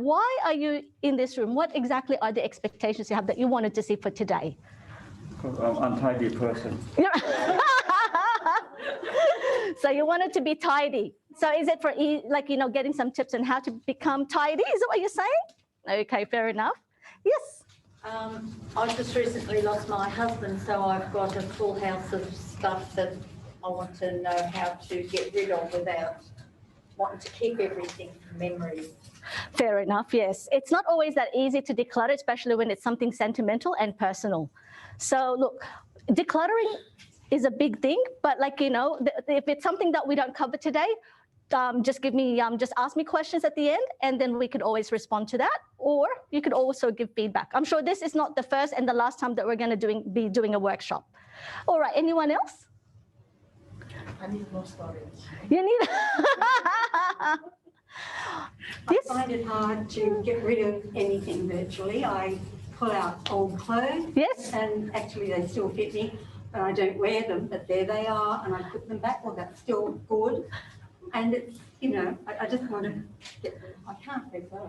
why are you in this room? What exactly are the expectations you have that you wanted to see for today? Because I'm an untidy person. So you wanted to be tidy. So is it for, like, you know, getting some tips on how to become tidy? Is that what you're saying? Okay, fair enough. Yes? I've just recently lost my husband, so I've got a full house of stuff that I want to know how to get rid of without wanting to keep everything from memory. Fair enough, yes. It's not always that easy to declutter, especially when it's something sentimental and personal. So look, decluttering is a big thing, but like, you know, if it's something that we don't cover today, just ask me questions at the end, and then we could always respond to that, or you could also give feedback. I'm sure this is not the first and the last time that we're going to be doing a workshop. All right, anyone else? I need more storage. You need... I find it hard to get rid of anything virtually. I pull out old clothes, yes, and actually they still fit me, but I don't wear them, but there they are, and I put them back. Well, that's still good. And it's, you know, I just want to get them. I can't let go.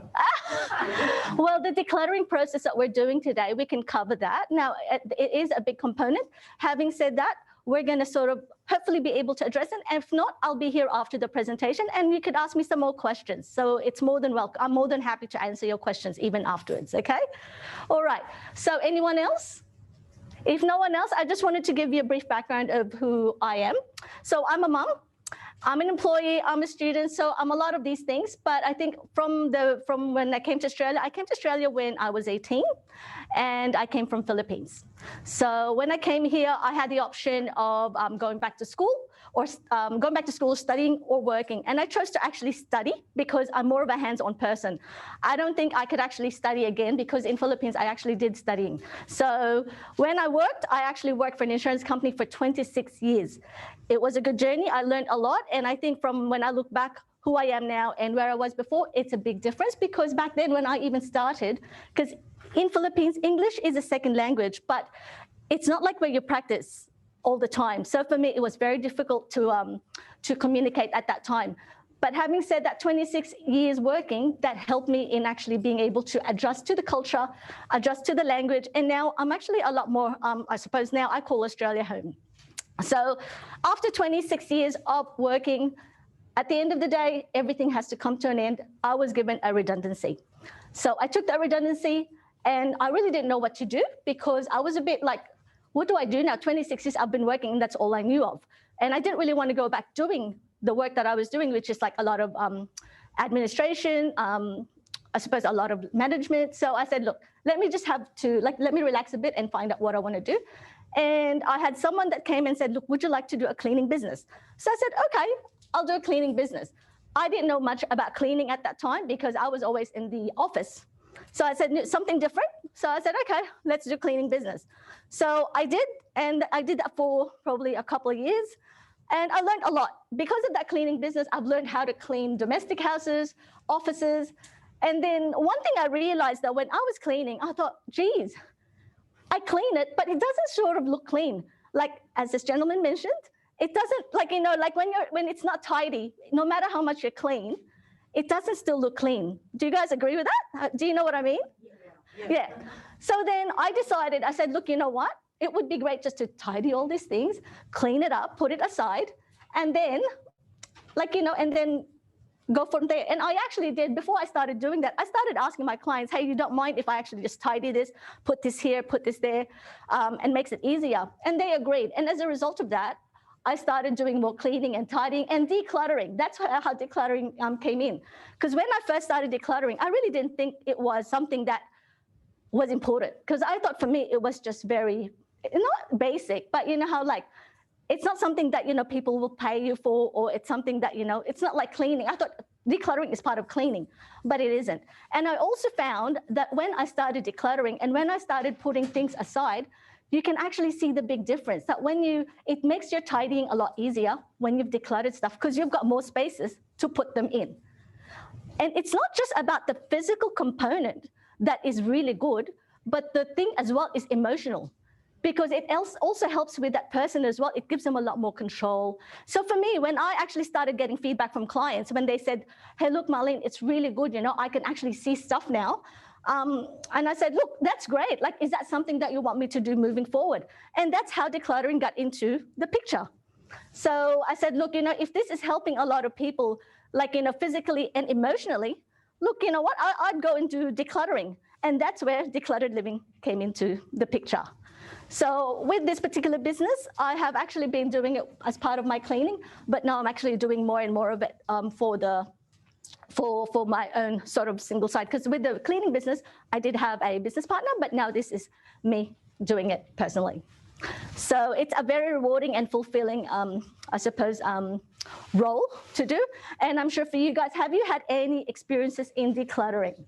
Well, the decluttering process that we're doing today, we can cover that. Now, it is a big component. Having said that, we're going to sort of hopefully be able to address it. And if not, I'll be here after the presentation, and you could ask me some more questions. So it's more than welcome. I'm more than happy to answer your questions even afterwards, okay? All right. So anyone else? If no one else, I just wanted to give you a brief background of who I am. So I'm a mom. I'm an employee, I'm a student, so I'm a lot of these things. But I think from when I came to Australia when I was 18, and I came from Philippines. So when I came here, I had the option of going back to school, or studying or working. And I chose to actually study because I'm more of a hands-on person. I don't think I could actually study again, because in Philippines, I actually did studying. So when I worked, I actually worked for an insurance company for 26 years. It was a good journey. I learned a lot. And I think from when I look back, who I am now and where I was before, it's a big difference, because back then when I even started, because in Philippines, English is a second language, but it's not like where you practice all the time. So for me, it was very difficult to communicate at that time. But having said that, 26 years working, that helped me in actually being able to adjust to the culture, adjust to the language. And now I'm actually a lot more, I suppose now I call Australia home. So after 26 years of working, at the end of the day, everything has to come to an end. I was given a redundancy. So I took that redundancy, and I really didn't know what to do, because I was a bit like, what do I do now? 26 years I've been working, and that's all I knew of. And I didn't really want to go back doing the work that I was doing, which is like a lot of administration, I suppose a lot of management. So I said, look, let me relax a bit and find out what I want to do. And I had someone that came and said, look, would you like to do a cleaning business? So I said, okay, I'll do a cleaning business. I didn't know much about cleaning at that time, because I was always in the office. So I said, something different. So I said, okay, let's do cleaning business. So I did, and I did that for probably a couple of years. And I learned a lot. Because of that cleaning business, I've learned how to clean domestic houses, offices. And then one thing I realized that when I was cleaning, I thought, geez, I clean it, but it doesn't sort of look clean. Like, as this gentleman mentioned, it doesn't, like, you know, like when it's not tidy, no matter how much you clean, it doesn't still look clean. Do you guys agree with that? Do you know what I mean? Yeah. So then I decided, I said, look, you know what? It would be great just to tidy all these things, clean it up, put it aside, and then, like, you know, and then go from there. And I actually did, before I started doing that, I started asking my clients, hey, you don't mind if I actually just tidy this, put this here, put this there, and makes it easier. And they agreed. And as a result of that, I started doing more cleaning and tidying and decluttering. That's how decluttering came in. Because when I first started decluttering, I really didn't think it was something that was important. Because I thought for me, it was just very, not basic, but you know how, like, it's not something that, you know, people will pay you for, or it's something that, you know, it's not like cleaning. I thought decluttering is part of cleaning, but it isn't. And I also found that when I started decluttering and when I started putting things aside, you can actually see the big difference, that it makes your tidying a lot easier when you've decluttered stuff, because you've got more spaces to put them in. And it's not just about the physical component that is really good, but the thing as well is emotional. because it also helps with that person as well. It gives them a lot more control. So for me, when I actually started getting feedback from clients, when they said, hey, look, Marlene, it's really good, you know, I can actually see stuff now. And I said, look, that's great. Like, is that something that you want me to do moving forward? And that's how decluttering got into the picture. So I said, look, you know, if this is helping a lot of people, like, you know, physically and emotionally, look, you know what, I'd go into decluttering. And that's where decluttered living came into the picture. So with this particular business, I have actually been doing it as part of my cleaning, but now I'm actually doing more and more of it for my own sort of single side. Because with the cleaning business, I did have a business partner, but now this is me doing it personally. So it's a very rewarding and fulfilling, I suppose, role to do. And I'm sure for you guys, have you had any experiences in decluttering?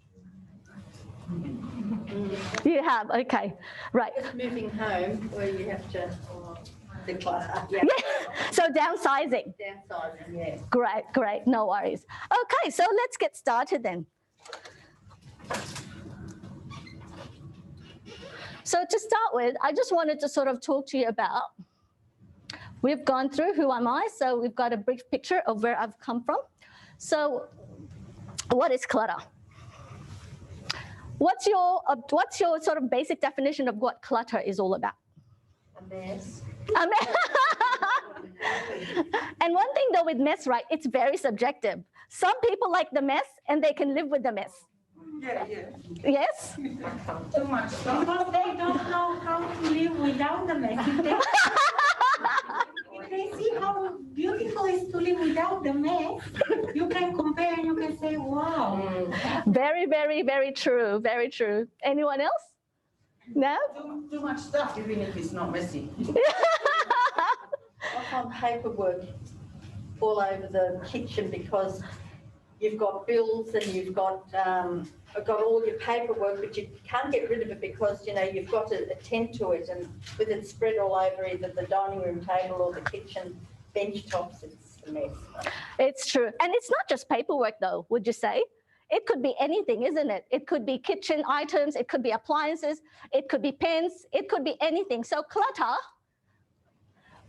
You have, okay, right. Just moving home where you have to declutter. Yeah. So downsizing. Downsizing, yeah. Great, no worries. Okay, so let's get started then. So to start with, I just wanted to sort of talk to you about, we've gone through who am I, so we've got a brief picture of where I've come from. So what is clutter? What's your sort of basic definition of what clutter is all about? A mess. And one thing though with mess, right, it's very subjective. Some people like the mess and they can live with the mess. Yeah. Yes? Too much stuff. Because they don't know how to live without the mess. If they see how beautiful it is to live without the mess, you can compare and you can say, wow. Very, very, very true. Very true. Anyone else? No? Too much stuff, even if it's not messy. I find paperwork all over the kitchen because you've got bills and you've got all your paperwork, but you can't get rid of it because, you know, you've got to attend to it, and with it spread all over either the dining room table or the kitchen bench tops, it's a mess. It's true. And it's not just paperwork though, would you say? It could be anything, isn't it? It could be kitchen items, it could be appliances, it could be pens, it could be anything. So clutter,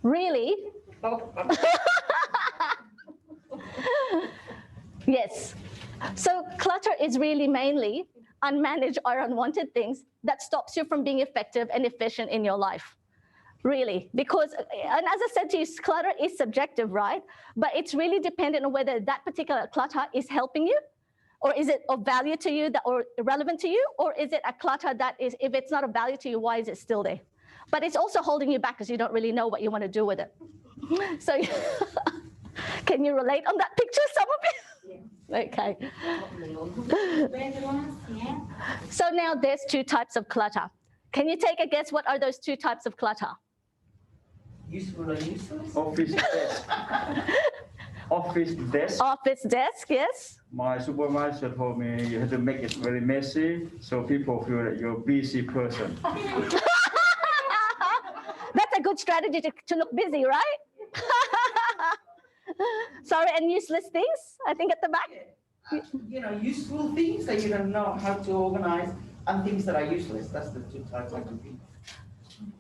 really? Yes. So clutter is really mainly unmanaged or unwanted things that stops you from being effective and efficient in your life. Really, because, and as I said to you, clutter is subjective, right? But it's really dependent on whether that particular clutter is helping you, or is it of value to you or irrelevant to you, or is it a clutter that is, if it's not of value to you, why is it still there? But it's also holding you back because you don't really know what you want to do with it. So can you relate on that picture, some of you? Okay. Yeah. So now there's two types of clutter. Can you take a guess what are those two types of clutter? Useful or useless? Office desk. Office desk. Office desk, yes. My supervisor told me you have to make it very messy so people feel that you're a busy person. That's a good strategy to look busy, right? Sorry, and useless things, I think at the back. You know, useful things that you don't know how to organize, and things that are useless. That's the two types I can think.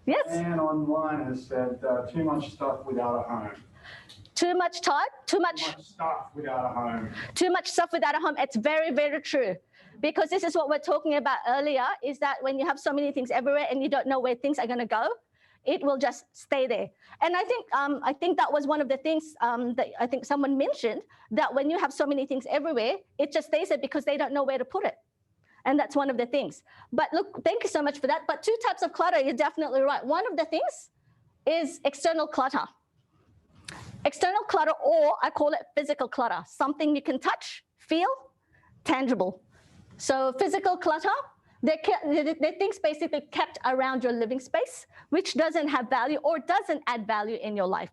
Yes. And online has said too much stuff without a home. Too much time, too much Stuff without a home. Too much stuff without a home. It's very, very true. Because this is what we're talking about earlier, is that when you have so many things everywhere and you don't know where things are going to go, it will just stay there. And I think that was one of the things that I think someone mentioned, that when you have so many things everywhere, it just stays there because they don't know where to put it. And that's one of the things. But look, thank you so much for that. But two types of clutter, you're definitely right. One of the things is external clutter. External clutter, or I call it physical clutter, something you can touch, feel, tangible. So physical clutter, they're things basically kept around your living space, which doesn't have value or doesn't add value in your life.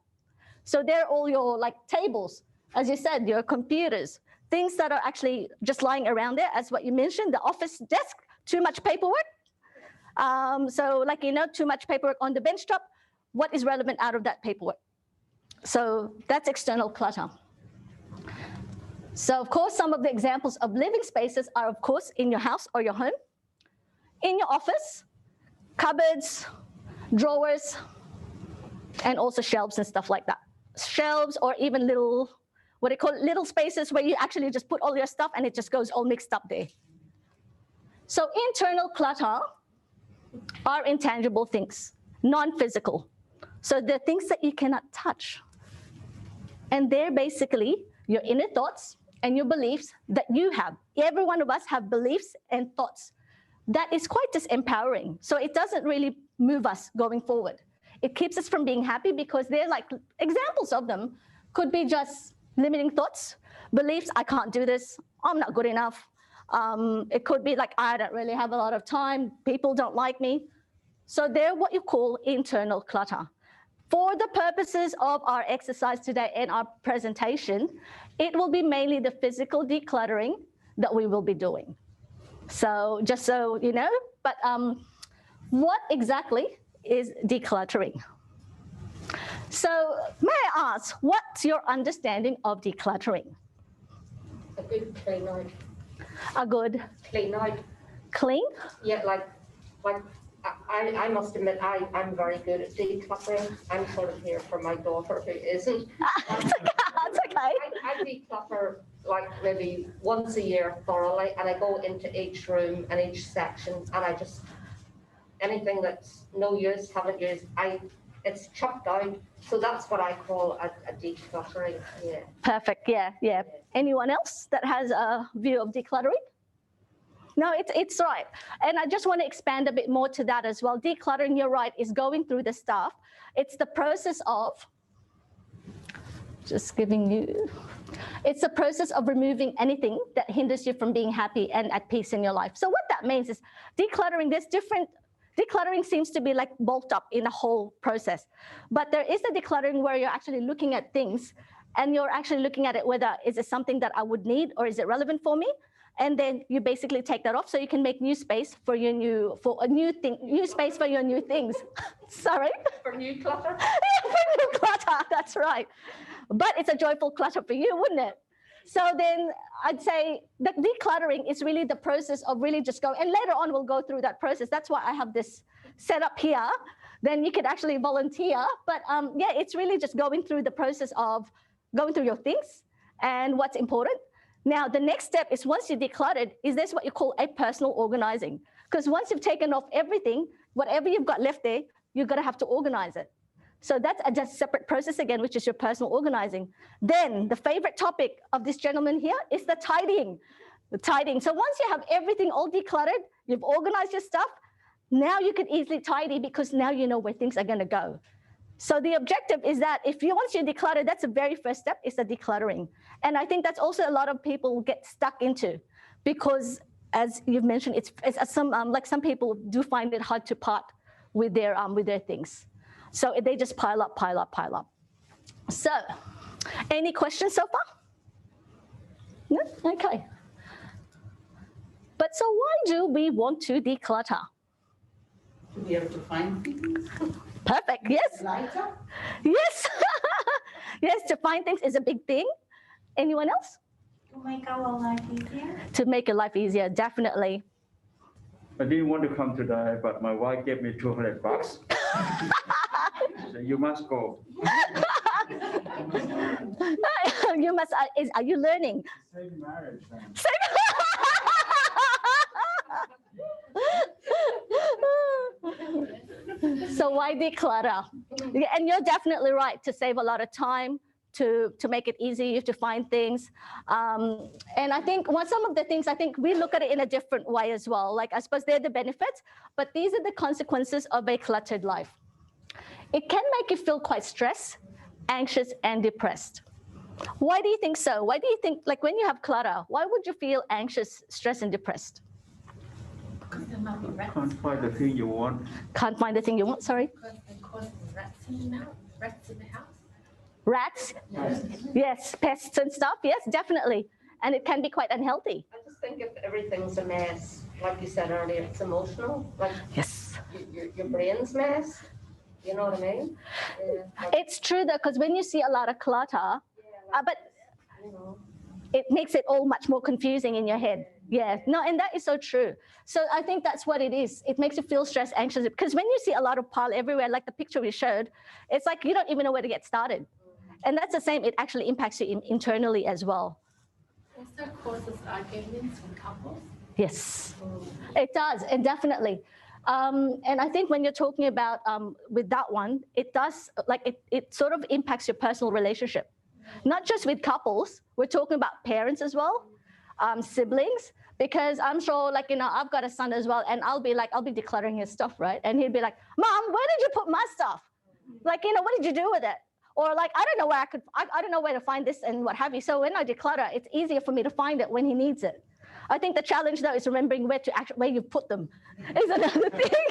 So they're all your like tables, as you said, your computers, things that are actually just lying around there, as what you mentioned, the office desk, too much paperwork. So like, you know, too much paperwork on the bench top, what is relevant out of that paperwork? So that's external clutter. So of course, some of the examples of living spaces are of course in your house or your home, in your office, cupboards, drawers, and also shelves and stuff like that. Shelves or even little, what they call it, little spaces where you actually just put all your stuff and it just goes all mixed up there. So internal clutter are intangible things, non-physical. So they're things that you cannot touch. And they're basically your inner thoughts and your beliefs that you have. Every one of us have beliefs and thoughts. That is quite disempowering. So it doesn't really move us going forward. It keeps us from being happy because they're like examples of them could be just limiting thoughts, beliefs, I can't do this, I'm not good enough. It could be like, I don't really have a lot of time, people don't like me. So they're what you call internal clutter. For the purposes of our exercise today and our presentation, it will be mainly the physical decluttering that we will be doing. So just so you know, but what exactly is decluttering? So may I ask, what's your understanding of decluttering? A good clean out. A good Clean out. clean? Yeah, like I must admit, I'm very good at decluttering. I'm sort of here for my daughter who isn't. That's okay. I declutter like maybe once a year thoroughly, and I go into each room and each section, and I just, anything that's no use, haven't used, it's chucked out. So that's what I call a decluttering, yeah. Perfect, yeah. Anyone else that has a view of decluttering? No, it's right. And I just want to expand a bit more to that as well. Decluttering, you're right, is going through the stuff. It's the process of, just giving you, it's the process of removing anything that hinders you from being happy and at peace in your life. So what that means is decluttering, there's different, decluttering seems to be like bulked up in the whole process. But there is the decluttering where you're actually looking at things and you're actually looking at it whether is it something that I would need or is it relevant for me? And then you basically take that off so you can make new space for your new space for your new things. Sorry? For new clutter? Yeah, for new clutter, that's right. But it's a joyful clutter for you, wouldn't it? So then I'd say the decluttering is really the process of really just going, and later on we'll go through that process. That's why I have this set up here. Then you could actually volunteer. But yeah, it's really just going through the process of going through your things and what's important. Now, the next step is once you decluttered, is this what you call a personal organizing? Because once you've taken off everything, whatever you've got left there, you're going to have to organize it. So that's a just separate process again, which is your personal organizing. Then the favorite topic of this gentleman here is the tidying. The tidying. So once you have everything all decluttered, you've organized your stuff, now you can easily tidy because now you know where things are going to go. So the objective is that once you declutter, that's the very first step, is the decluttering. And I think that's also a lot of people get stuck into because, as you've mentioned, it's some people do find it hard to part with their things. So they just pile up. So any questions so far? No? Okay. But so why do we want to declutter? To be able to find things. Perfect, yes. Lighter. Yes. Yes, to find things is a big thing. Anyone else? To make our life easier. To make your life easier, definitely. I didn't want to come today, but my wife gave me $200. She said, you must go. You must, are you learning? Save marriage then. So why declutter? And you're definitely right to save a lot of time, to make it easy to find things. And I think some of the things, I think we look at it in a different way as well. Like I suppose they're the benefits, but these are the consequences of a cluttered life. It can make you feel quite stressed, anxious, and depressed. Why do you think so? Why do you think, like when you have clutter, why would you feel anxious, stressed, and depressed? Because there might be rats. Can't find the thing you want. Can't find the thing you want, sorry? Because they're causing rats in the house. Rats in the house. Rats? Yes, pests and stuff, yes, definitely. And it can be quite unhealthy. I just think if everything's a mess, like you said earlier, it's emotional. Like Yes. your brain's mess. You know what I mean? Yeah, like, It's true though, because when you see a lot of clutter, yeah, like, but you know. it makes it all much more confusing in your head. Yeah, no, and that is so true. So I think that's what it is. It makes you feel stressed, anxious, because when you see a lot of pile everywhere, like the picture we showed, it's like you don't even know where to get started. And that's the same, it actually impacts you internally as well. Also causes arguments in couples. Yes, it does, and definitely. And I think when you're talking about with that one, it does, like it sort of impacts your personal relationship. Not just with couples, we're talking about parents as well, siblings, because I'm sure, like, you know, I've got a son as well, and I'll be decluttering his stuff, right? And he'd be like, Mom, where did you put my stuff? Like, you know, what did you do with it? Or like, I don't know where I don't know where to find this and what have you. So when I declutter, it's easier for me to find it when he needs it. I think the challenge though is remembering where you put them is another thing.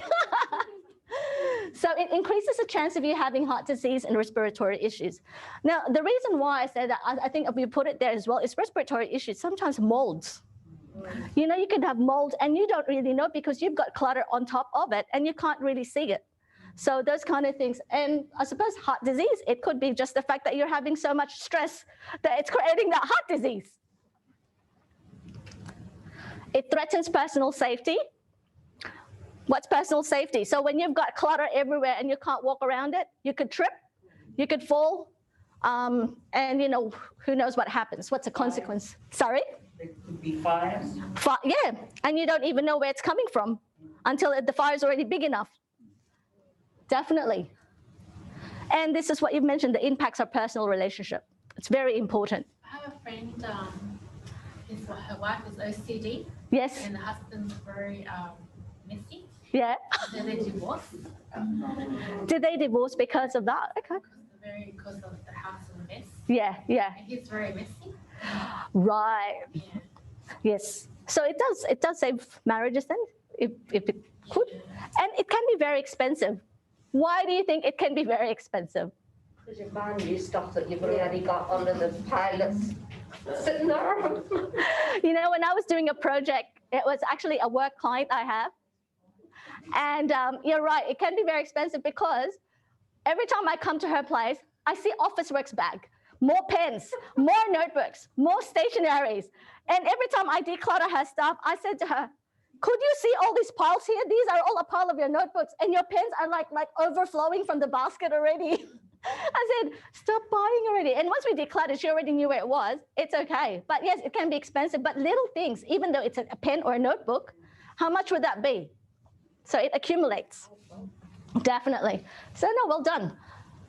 So it increases the chance of you having heart disease and respiratory issues. Now, the reason why I say that, I think if we put it there as well, is respiratory issues, sometimes molds. You know, you can have mold and you don't really know because you've got clutter on top of it and you can't really see it. So those kind of things. And I suppose heart disease, it could be just the fact that you're having so much stress that it's creating that heart disease. It threatens personal safety. What's personal safety? So when you've got clutter everywhere and you can't walk around it, you could trip, you could fall, and you know, who knows what happens? What's the consequence? Sorry? There could be fires. Yeah, and you don't even know where it's coming from until the fire's already big enough. Definitely. And this is what you've mentioned, the impacts of personal relationship. It's very important. I have a friend, her wife is OCD. Yes. And the husband's very messy. Yeah. Then they divorced. Did they divorce because of that? Okay. Because of the house and the mess. Yeah, yeah. And he's very messy. Right. Yeah. Yes. So it does save marriages then, if it could. And it can be very expensive. Why do you think it can be very expensive? Because you're buying new stuff that you've already got under the pile that's sitting there. You know, when I was doing a project, it was actually a work client I have. And you're right, it can be very expensive because every time I come to her place, I see Officeworks bag, more pens, more notebooks, more stationaries. And every time I declutter her stuff, I said to her, could you see all these piles here? These are all a pile of your notebooks and your pens are like overflowing from the basket already. I said, stop buying already. And once we decluttered, she already knew where it was. It's okay. But yes, it can be expensive. But little things, even though it's a pen or a notebook, how much would that be? So it accumulates. Definitely. So no, well done.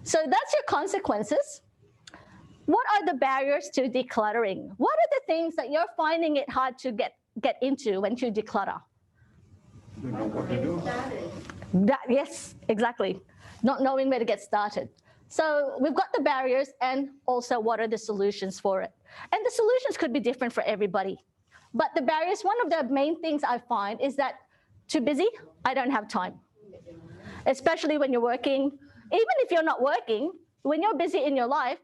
So that's your consequences. What are the barriers to decluttering? What are the things that you're finding it hard to get into when you declutter? You know what to do. Yes, exactly. Not knowing where to get started. So we've got the barriers and also what are the solutions for it. And the solutions could be different for everybody. But the barriers, one of the main things I find is that too busy, I don't have time. Especially when you're working. Even if you're not working, when you're busy in your life,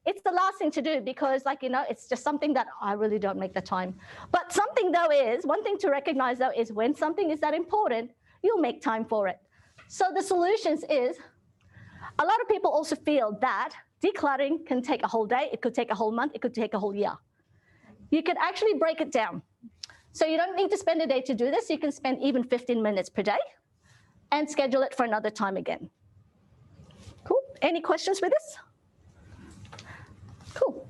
it's the last thing to do because, like, you know, it's just something that I really don't make the time. But something though is, one thing to recognize though is when something is that important, you'll make time for it. So the solutions is, a lot of people also feel that decluttering can take a whole day, it could take a whole month, it could take a whole year. You could actually break it down. So you don't need to spend a day to do this, you can spend even 15 minutes per day and schedule it for another time again. Cool, any questions with this? Cool.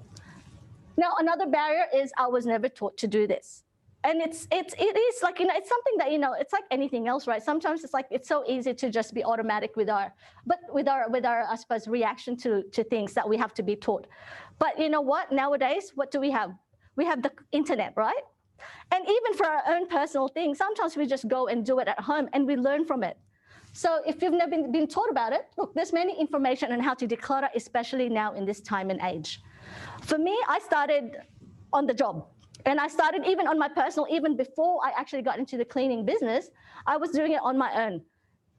Now, another barrier is I was never taught to do this. And it is like, you know, it's something that, you know, it's like anything else, right? Sometimes it's like, it's so easy to just be automatic with our, I suppose, reaction to things that we have to be taught. But you know what, nowadays, what do we have? We have the internet, right? And even for our own personal things, sometimes we just go and do it at home and we learn from it. So if you've never been taught about it, look, there's many information on how to declutter, especially now in this time and age. For me, I started on the job. And I started even on my personal, even before I actually got into the cleaning business, I was doing it on my own.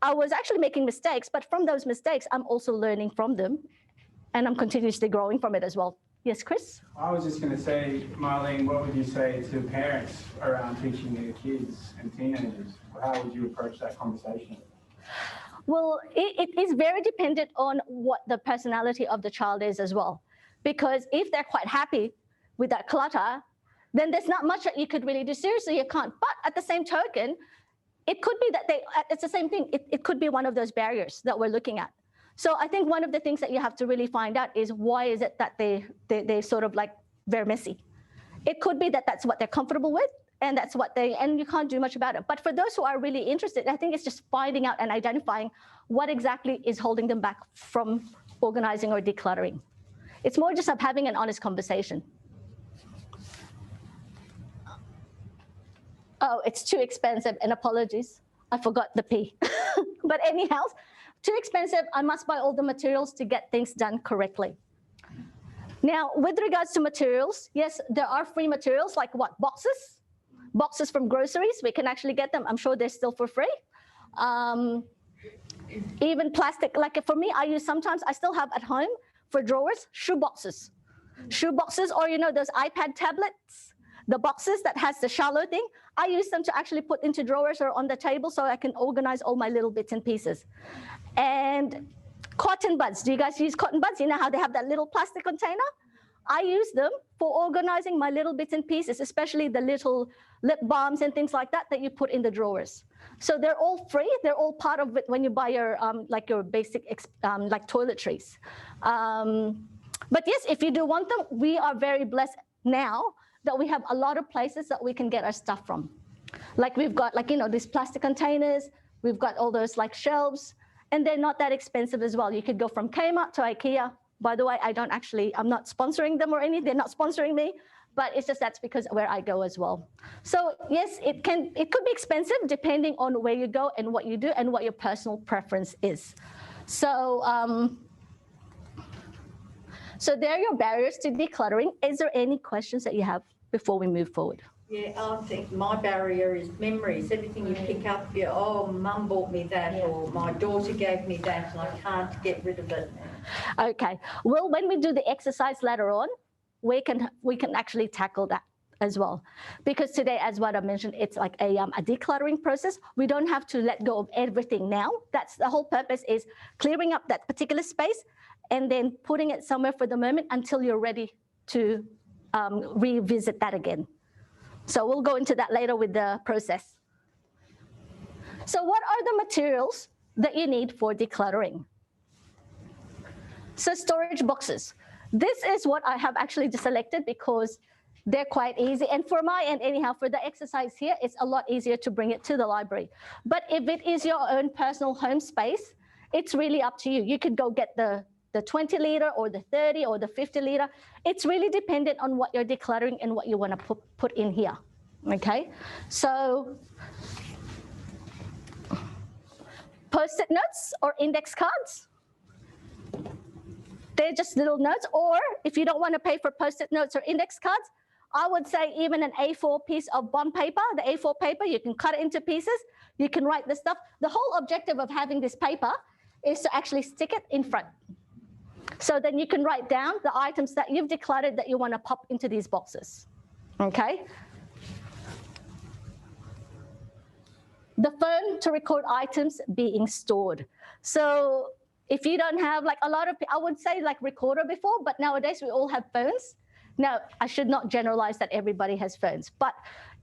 I was actually making mistakes, but from those mistakes, I'm also learning from them. And I'm continuously growing from it as well. Yes, Chris? I was just going to say, Marlene, what would you say to parents around teaching their kids and teenagers? How would you approach that conversation? Well, it is very dependent on what the personality of the child is as well. Because if they're quite happy without clutter, then there's not much that you could really do. Seriously, you can't. But at the same token, it could be that it's the same thing. It could be one of those barriers that we're looking at. So I think one of the things that you have to really find out is why is it that they sort of like very messy. It could be that that's what they're comfortable with, and that's what and you can't do much about it. But for those who are really interested, I think it's just finding out and identifying what exactly is holding them back from organizing or decluttering. It's more just of having an honest conversation. Oh, it's too expensive, and apologies, I forgot the P. But anyhow, too expensive, I must buy all the materials to get things done correctly. Now, with regards to materials, yes, there are free materials like what? Boxes? Boxes from groceries, we can actually get them. I'm sure they're still for free. Even plastic, like for me, sometimes I still have at home for drawers, shoe boxes. Shoe boxes, or those iPad tablets, the boxes that has the shallow thing, I use them to actually put into drawers or on the table so I can organize all my little bits and pieces. And cotton buds, do you guys use cotton buds? You know how they have that little plastic container? I use them for organizing my little bits and pieces, especially the little lip balms and things like that you put in the drawers. So they're all free. They're all part of it when you buy your like your basic like toiletries. But yes, if you do want them, we are very blessed now that we have a lot of places that we can get our stuff from. Like we've got these plastic containers. We've got all those like shelves, and they're not that expensive as well. You could go from Kmart to IKEA. By the way, I'm not sponsoring them or anything. They're not sponsoring me, but it's just that's because where I go as well. So yes, it could be expensive depending on where you go and what you do and what your personal preference is. So, so there are your barriers to decluttering. Is there any questions that you have before we move forward? Yeah, I think my barrier is memories. Everything you pick up, mum bought me that, or my daughter gave me that, and I can't get rid of it. Okay. Well, when we do the exercise later on, we can actually tackle that as well. Because today, as what I mentioned, it's like a decluttering process. We don't have to let go of everything now. That's the whole purpose, is clearing up that particular space and then putting it somewhere for the moment until you're ready to revisit that again. So we'll go into that later with the process. So what are the materials that you need for decluttering? So storage boxes. This is what I have actually just selected because they're quite easy. And for my end, anyhow, for the exercise here, it's a lot easier to bring it to the library. But if it is your own personal home space, it's really up to you. You could go get the 20 liter or the 30 or the 50 liter. It's really dependent on what you're decluttering and what you want to put in here. Okay, so Post-it notes or index cards. They're just little notes, or if you don't want to pay for Post-it notes or index cards, I would say even an A4 piece of bond paper, the A4 paper, you can cut it into pieces, you can write the stuff. The whole objective of having this paper is to actually stick it in front. So then you can write down the items that you've decluttered that you want to pop into these boxes, okay? The phone to record items being stored. So if you don't have like a lot of, I would say like recorder before, but nowadays we all have phones. Now, I should not generalize that everybody has phones, but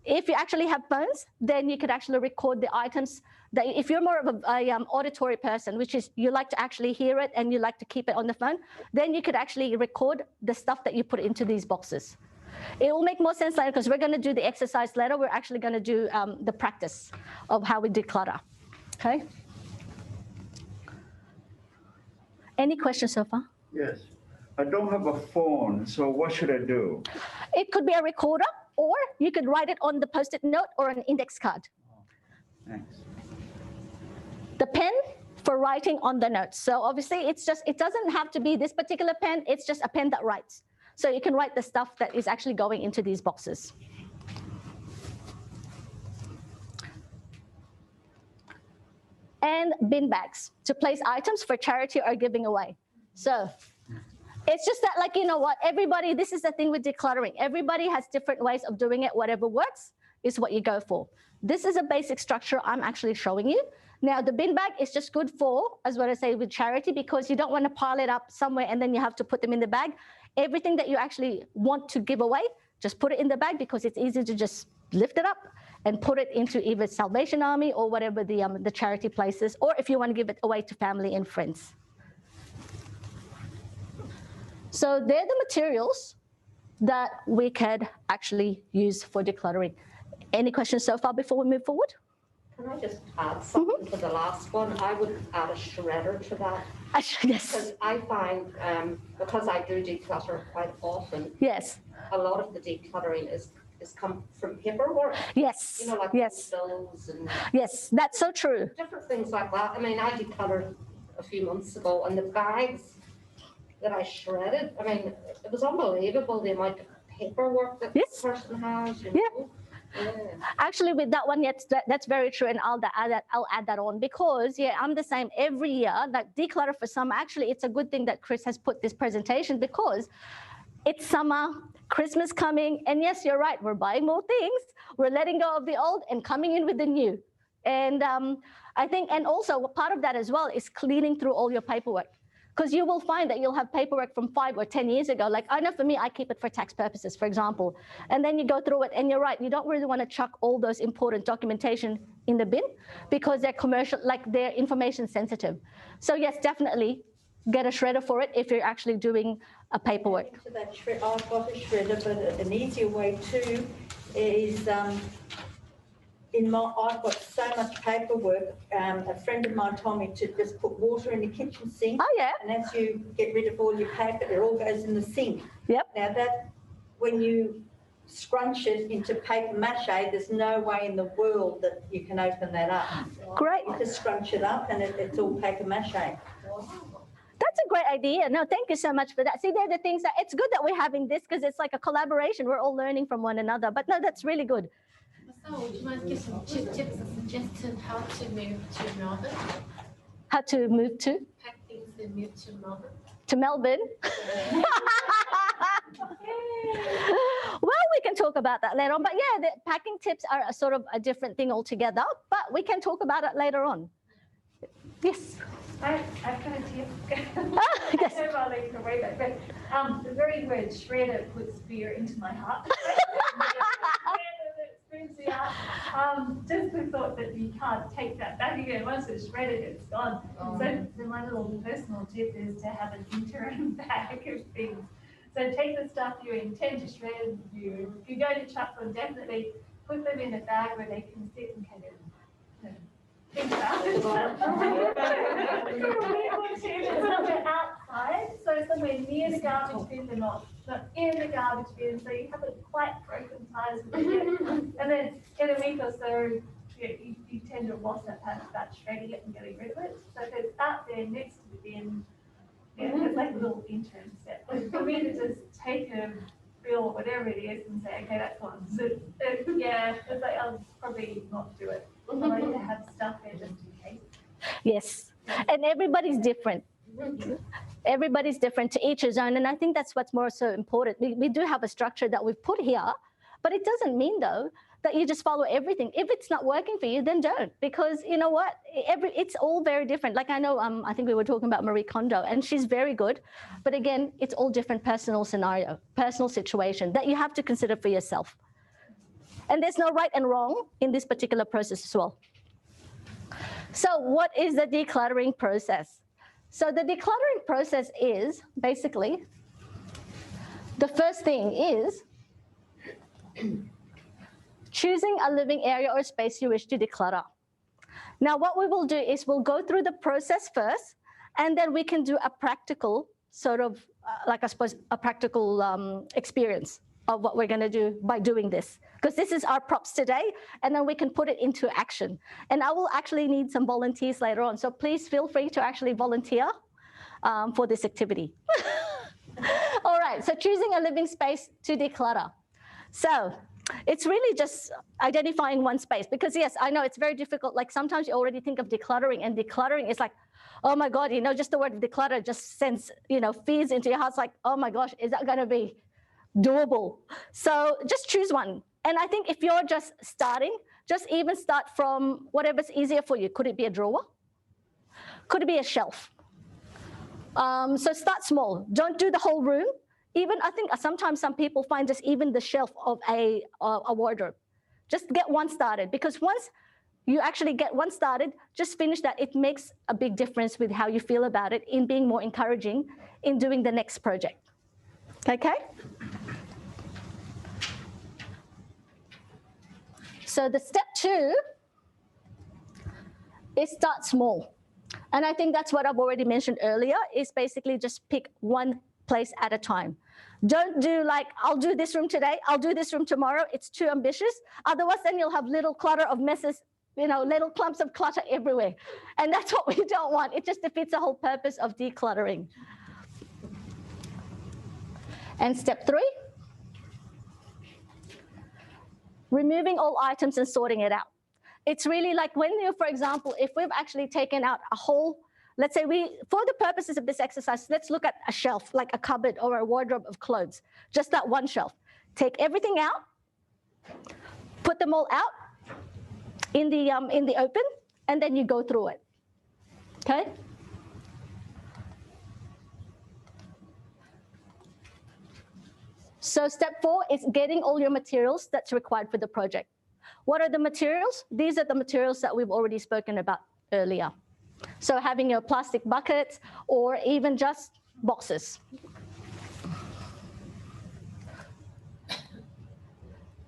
if you actually have phones, then you could actually record the items that if you're more of a auditory person, which is you like to actually hear it and you like to keep it on the phone, then you could actually record the stuff that you put into these boxes. It will make more sense later because we're going to do the exercise later. We're actually going to do the practice of how we declutter, okay? Any questions so far? Yes. I don't have a phone, so what should I do? It could be a recorder, or you could write it on the Post-it note or an index card. Thanks. The pen for writing on the notes. So obviously it doesn't have to be this particular pen, it's just a pen that writes. So you can write the stuff that is actually going into these boxes. And bin bags to place items for charity or giving away. So it's just that, like, you know what, everybody, this is the thing with decluttering. Everybody has different ways of doing it. Whatever works is what you go for. This is a basic structure I'm actually showing you. Now, the bin bag is just good for, as what I say, with charity, because you don't want to pile it up somewhere and then you have to put them in the bag. everything that you actually want to give away, just put it in the bag because it's easy to just lift it up and put it into either Salvation Army or whatever the charity places, or if you want to give it away to family and friends. So they're the materials that we could actually use for decluttering. Any questions so far before we move forward? Can I just add something to the last one? I would add a shredder to that. Yes. Because I find, because I do declutter quite often, Yes. a lot of the decluttering is come from paperwork. Yes. You know, like yes. bills and Yes, that's so true. different things like that. I mean, I decluttered a few months ago, and the bags that I shredded, I mean, it was unbelievable the amount of paperwork that Yes. this person has. You Yeah. know? Yeah. Actually, with that one, yes, that's very true, and I'll add that on because I'm the same every year. Like declutter for summer. Actually, it's a good thing that Chris has put this presentation because it's summer, Christmas coming, and yes, you're right. We're buying more things. We're letting go of the old and coming in with the new. And I think, and also part of that as well is cleaning through all your paperwork. Because you will find that you'll have paperwork from 5 or 10 years ago. Like I know for me, I keep it for tax purposes, for example. And then you go through it and you're right, you don't really want to chuck all those important documentation in the bin because they're commercial, like they're information sensitive. So yes, definitely get a shredder for it if you're actually doing a paperwork. To that I've got a shredder, but an easier way too is I've got so much paperwork. A friend of mine told me to just put water in the kitchen sink. Oh yeah. And as you get rid of all your paper, it all goes in the sink. Yep. Now that when you scrunch it into paper mache, there's no way in the world that you can open that up. Great. You just scrunch it up and it's all paper mache. That's a great idea. No, thank you so much for that. See, they're the things that it's good that we're having this because it's like a collaboration. We're all learning from one another. But no, that's really good. So, would you mind give some tips and suggestions how to move to Melbourne? How to move to? Pack things and move to Melbourne. To Melbourne? Well, we can talk about that later on. But yeah, the packing tips are a sort of a different thing altogether. But we can talk about it later on. Yes. I've got a tip. Yes. I don't know if I'll leave it away, but the very word shredder puts fear into my heart. Just the thought that you can't take that back again. Once it's shredded, it's gone. So my little personal tip is to have an interim bag of things. So take the stuff you intend to shred. You go to chuck them, definitely put them in a bag where they can sit and kind of think about it. Somewhere outside, so somewhere near the garbage bin, but not in the garbage bin, so you haven't quite broken ties with it. And then in a week or so, you tend to want that part about shredding it and getting rid of it. So if it's out there next to the bin, it's like a little interim step. For me to just take a bill or whatever it is and say, okay, that's gone. So it's like I'll probably not do it. I like to have stuff there just in case. Yes. And everybody's different. Everybody's different, to each his own. And I think that's what's more so important. We do have a structure that we've put here, but it doesn't mean, though, that you just follow everything. If it's not working for you, then don't. Because you know what? It's all very different. Like I know, I think we were talking about Marie Kondo, and she's very good. But again, it's all different personal scenario, personal situation that you have to consider for yourself. And there's no right and wrong in this particular process as well. So what is the decluttering process? So the decluttering process is basically, the first thing is choosing a living area or space you wish to declutter. Now, what we will do is we'll go through the process first, and then we can do a practical sort of, like I suppose, a practical experience of what we're going to do by doing this. Because this is our props today, and then we can put it into action. And I will actually need some volunteers later on, so please feel free to actually volunteer for this activity. All right, so choosing a living space to declutter. So it's really just identifying one space, because yes, I know it's very difficult. Like sometimes you already think of decluttering, and decluttering is like, oh my God, just the word declutter just sends, fears into your heart. It's like, oh my gosh, is that going to be doable? So just choose one. And I think if you're just starting, just even start from whatever's easier for you. Could it be a drawer? Could it be a shelf? So start small. Don't do the whole room. Even I think sometimes some people find just even the shelf of a wardrobe. Just get one started, because once you actually get one started, just finish that. It makes a big difference with how you feel about it, in being more encouraging in doing the next project. Okay? So the step 2 is start small. And I think that's what I've already mentioned earlier, is basically just pick one place at a time. Don't do like, I'll do this room today, I'll do this room tomorrow. It's too ambitious. Otherwise, then you'll have little clutter of messes, little clumps of clutter everywhere. And that's what we don't want. It just defeats the whole purpose of decluttering. And step 3, removing all items and sorting it out. It's really like when you, for example, if we've actually taken out a whole, let's say for the purposes of this exercise, let's look at a shelf, like a cupboard or a wardrobe of clothes, just that one shelf. Take everything out, put them all out in the open, and then you go through it, okay? So step 4 is getting all your materials that's required for the project. What are the materials? These are the materials that we've already spoken about earlier. So having your plastic buckets or even just boxes.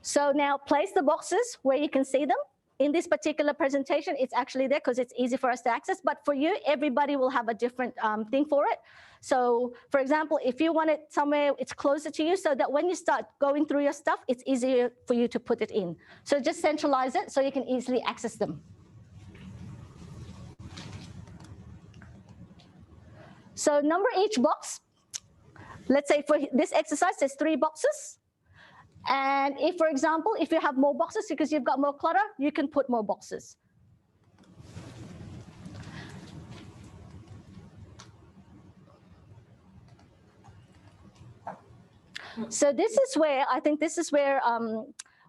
So now place the boxes where you can see them. In this particular presentation, it's actually there because it's easy for us to access. But for you, everybody will have a different thing for it. So for example, if you want it somewhere, it's closer to you so that when you start going through your stuff, it's easier for you to put it in. So just centralize it so you can easily access them. So number each box. Let's say for this exercise, there's 3 boxes. And if, for example, if you have more boxes because you've got more clutter, you can put more boxes. So this is where, I think this is where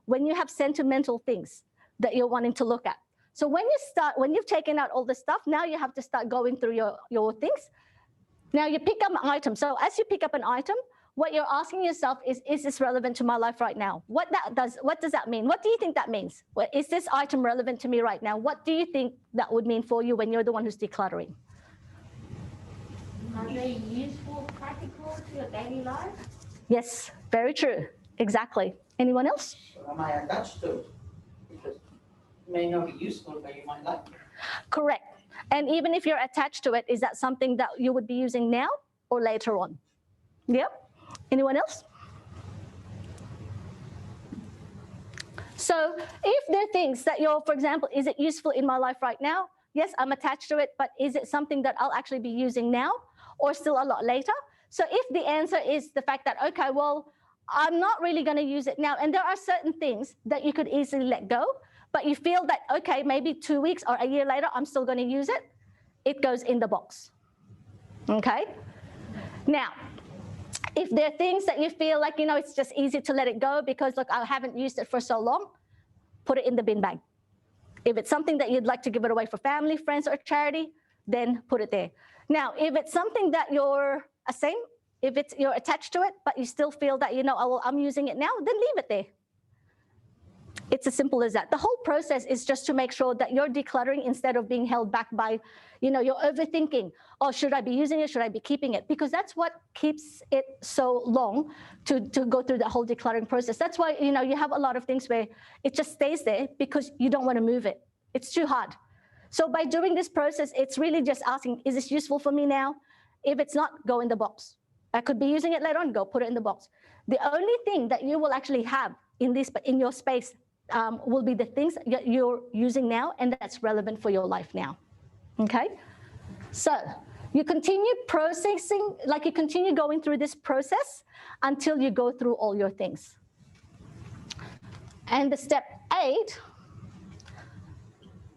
when you have sentimental things that you're wanting to look at. So when you've taken out all the stuff, now you have to start going through your things. Now you pick up an item. So as you pick up an item, what you're asking yourself is this relevant to my life right now? What does that mean? What do you think that means? Is this item relevant to me right now? What do you think that would mean for you when you're the one who's decluttering? Are they useful, practical to your daily life? Yes, very true. Exactly. Anyone else? So am I attached to it? Because it may not be useful, but you might like it. Correct. And even if you're attached to it, is that something that you would be using now or later on? Yep. Anyone else? So if there are things that for example, is it useful in my life right now? Yes, I'm attached to it, but is it something that I'll actually be using now or still a lot later? So if the answer is the fact that, okay, well, I'm not really going to use it now, and there are certain things that you could easily let go, but you feel that, okay, maybe 2 weeks or a year later, I'm still going to use it, it goes in the box, okay? Now, if there are things that you feel like, it's just easy to let it go because, look, I haven't used it for so long, put it in the bin bag. If it's something that you'd like to give it away for family, friends, or charity, then put it there. Now, if it's something that you're you're attached to it, but you still feel that, I'm using it now, then leave it there. It's as simple as that. The whole process is just to make sure that you're decluttering instead of being held back by, you're overthinking. Oh, should I be using it? Should I be keeping it? Because that's what keeps it so long to go through the whole decluttering process. That's why, you have a lot of things where it just stays there because you don't want to move it. It's too hard. So by doing this process, it's really just asking, is this useful for me now? If it's not, go in the box. I could be using it later on, go put it in the box. The only thing that you will actually have in your space will be the things that you're using now and that's relevant for your life now, okay? So you continue processing, like you continue going through this process until you go through all your things. And the step 8,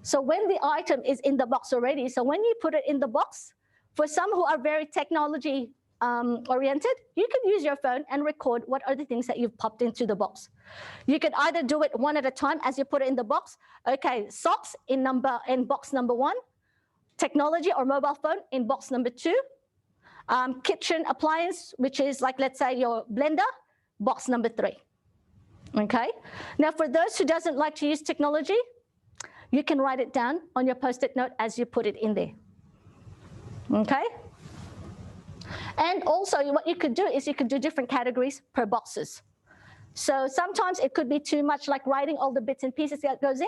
so when the item is in the box already, so when you put it in the box, for some who are very technology oriented, you can use your phone and record what are the things that you've popped into the box. You can either do it one at a time as you put it in the box. Okay, socks in box number 1, technology or mobile phone in box number 2, Kitchen appliance, which is like, let's say your blender, box number 3. Okay. Now, for those who doesn't like to use technology, you can write it down on your Post-it note as you put it in there. Okay. And also what you could do is you could do different categories per boxes. So sometimes it could be too much like writing all the bits and pieces that goes in.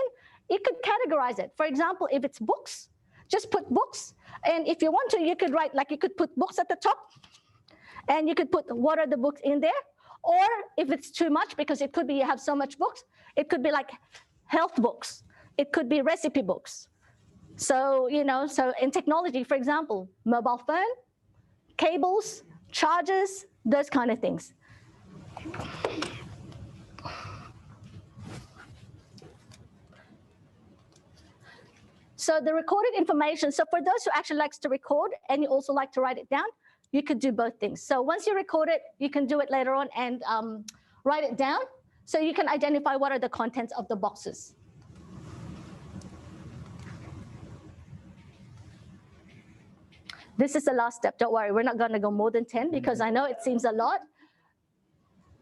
You could categorize it. For example, if it's books, just put books. And if you want to, you could write, like you could put books at the top and you could put what are the books in there. Or if it's too much, because it could be you have so much books, it could be like health books. It could be recipe books. So, so in technology, for example, mobile phone, cables, chargers, those kind of things. So the recorded information, so for those who actually likes to record and you also like to write it down, you could do both things. So once you record it, you can do it later on and write it down so you can identify what are the contents of the boxes. This is the last step. Don't worry, we're not going to go more than 10 because I know it seems a lot.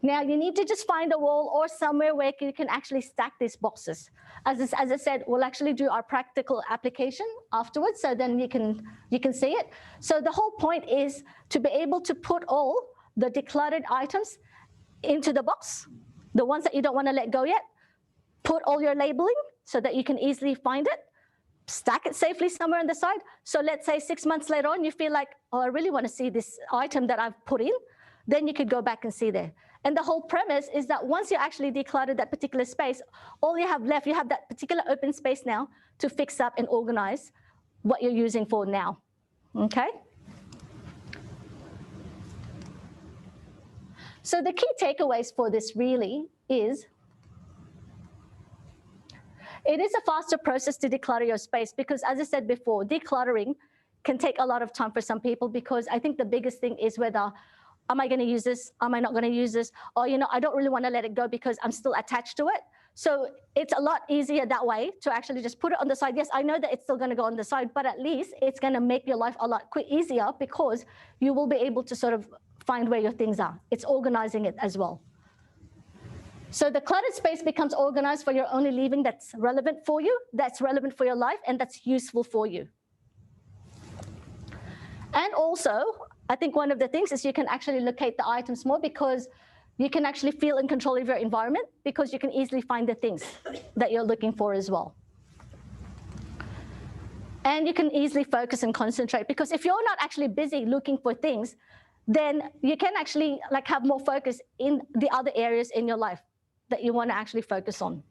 Now, you need to just find a wall or somewhere where you can actually stack these boxes. As I said, we'll actually do our practical application afterwards, so then you can see it. So the whole point is to be able to put all the decluttered items into the box, the ones that you don't want to let go yet. Put all your labeling so that you can easily find it. Stack it safely somewhere on the side. So let's say 6 months later on, you feel like, oh, I really want to see this item that I've put in. Then you could go back and see there. And the whole premise is that once you actually declutter that particular space, all you have left, you have that particular open space now to fix up and organize what you're using for now. Okay? So the key takeaways for this really is, it is a faster process to declutter your space because, as I said before, decluttering can take a lot of time for some people because I think the biggest thing is whether, am I going to use this? Am I not going to use this? Or, I don't really want to let it go because I'm still attached to it. So it's a lot easier that way to actually just put it on the side. Yes, I know that it's still going to go on the side, but at least it's going to make your life a lot easier because you will be able to sort of find where your things are. It's organizing it as well. So the cluttered space becomes organized for your only leaving that's relevant for you, that's relevant for your life, and that's useful for you. And also, I think one of the things is you can actually locate the items more because you can actually feel in control of your environment because you can easily find the things that you're looking for as well. And you can easily focus and concentrate because if you're not actually busy looking for things, then you can actually have more focus in the other areas in your life that you want to actually focus on.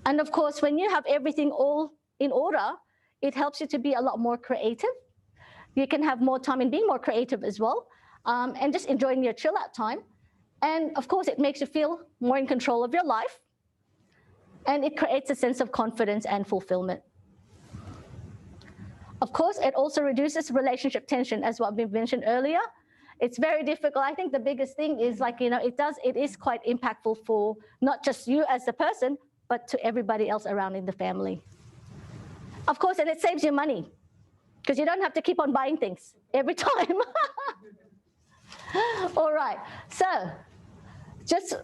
And of course, when you have everything all in order, it helps you to be a lot more creative. You can have more time in being more creative as well, and just enjoying your chill out time. And of course, it makes you feel more in control of your life. And it creates a sense of confidence and fulfillment. Of course, it also reduces relationship tension, as what we mentioned earlier. It's very difficult. I think the biggest thing is it is quite impactful for not just you as the person, but to everybody else around in the family. Of course, and it saves you money because you don't have to keep on buying things every time. All right, so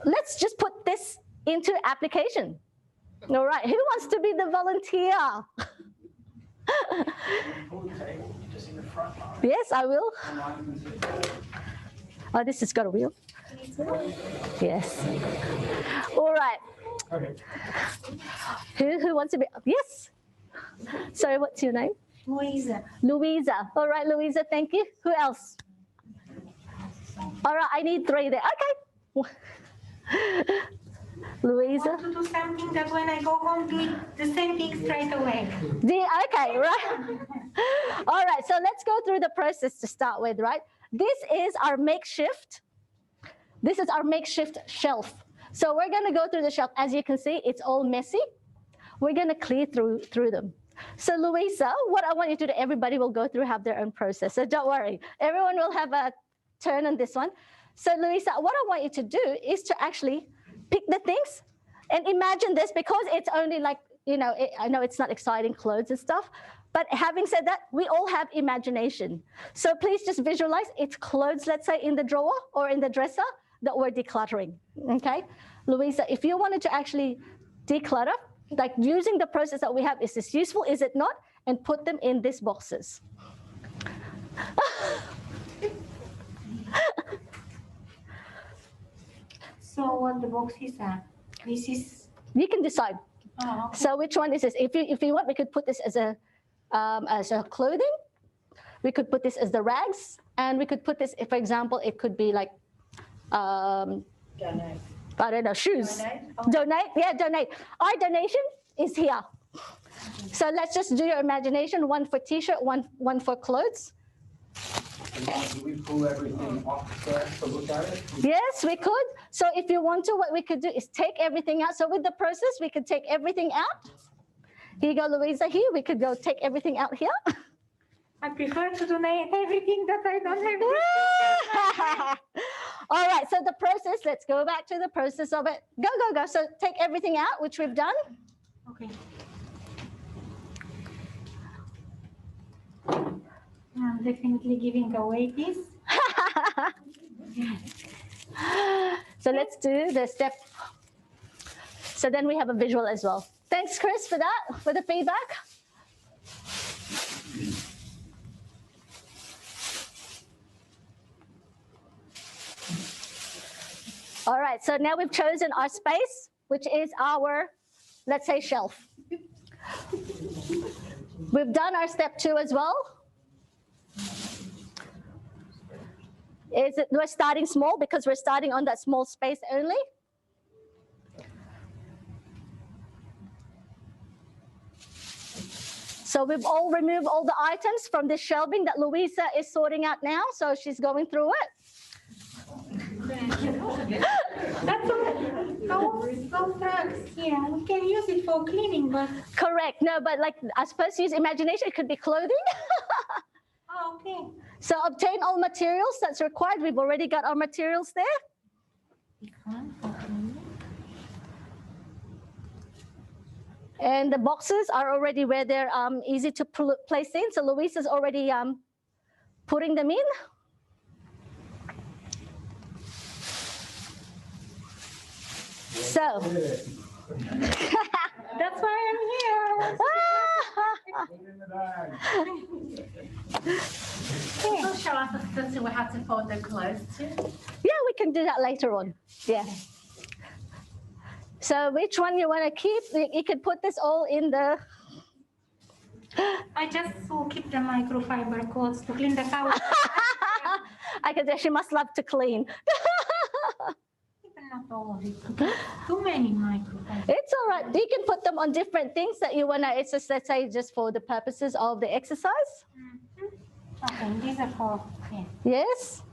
let's just put this into application. All right, who wants to be the volunteer? Yes, I will. Oh, this has got a wheel. Yes. All right. Okay. Who wants to be? Yes. Sorry, what's your name? Louisa. Louisa. All right, Louisa, thank you. Who else? All right, I need 3 there. Okay. Louisa. I want to do something that when I go home, do it the same thing straight away. Okay, right. All right, so let's go through the process to start with, right? This is our makeshift shelf. So we're going to go through the shelf. As you can see, it's all messy. We're going to clear through them. So Louisa, what I want you to do, everybody will go through, have their own process. So don't worry. Everyone will have a turn on this one. So Louisa, what I want you to do is to actually pick the things and imagine this because it's only I know it's not exciting clothes and stuff, But having said that, we all have imagination. So please just visualize it's clothes, let's say, in the drawer or in the dresser that we're decluttering, okay? Louisa, if you wanted to actually declutter, like using the process that we have, is this useful, is it not? And put them in these boxes. So what the boxes are? This is. You can decide. Oh, okay. So which one is this? If you want, we could put this as a clothing. We could put this as the rags, and we could put this, if, for example, it could be like, Donate. I don't know, shoes. Donate? Donate, yeah, donate. Our donation is here. So let's just do your imagination. One for t-shirt, one for clothes. Do we pull everything off the shelf to look at it? Yes, we could. So if you want to, what we could do is take everything out. So with the process, we could take everything out. Here you go, Louisa, here. We could go take everything out here. I prefer to donate everything that I don't have. All right, so the process, let's go back to the process of it. Go, go, go. So take everything out, which we've done. Okay. I'm definitely giving away this. So let's do the step. So then we have a visual as well. Thanks, Chris, for that, for the feedback. All right, so now we've chosen our space, which is our, let's say, shelf. We've done our step 2 as well. We're starting small because we're starting on that small space only. So we've all removed all the items from the shelving that Louisa is sorting out now. So she's going through it. That's so fast. Yeah, we can use it for cleaning, but. Correct. No, but like I suppose use imagination. It could be clothing. Oh, okay. So obtain all materials that's required. We've already got our materials there. And the boxes are already where they're easy to place in. So Louisa's already putting them in. So That's why I'm here. Will show us a system we have to fold the clothes to. yeah, we can do that later on. Yeah. So which one you want to keep? You could put this all in the. I just will keep the microfiber clothes to clean the couch. I can tell she must love to clean. Even not all of it. Too many microfibers. It's all right. You can put them on different things that you want to. It's just, let's say, just for the purposes of the exercise. Okay, these are for, yeah. Yes.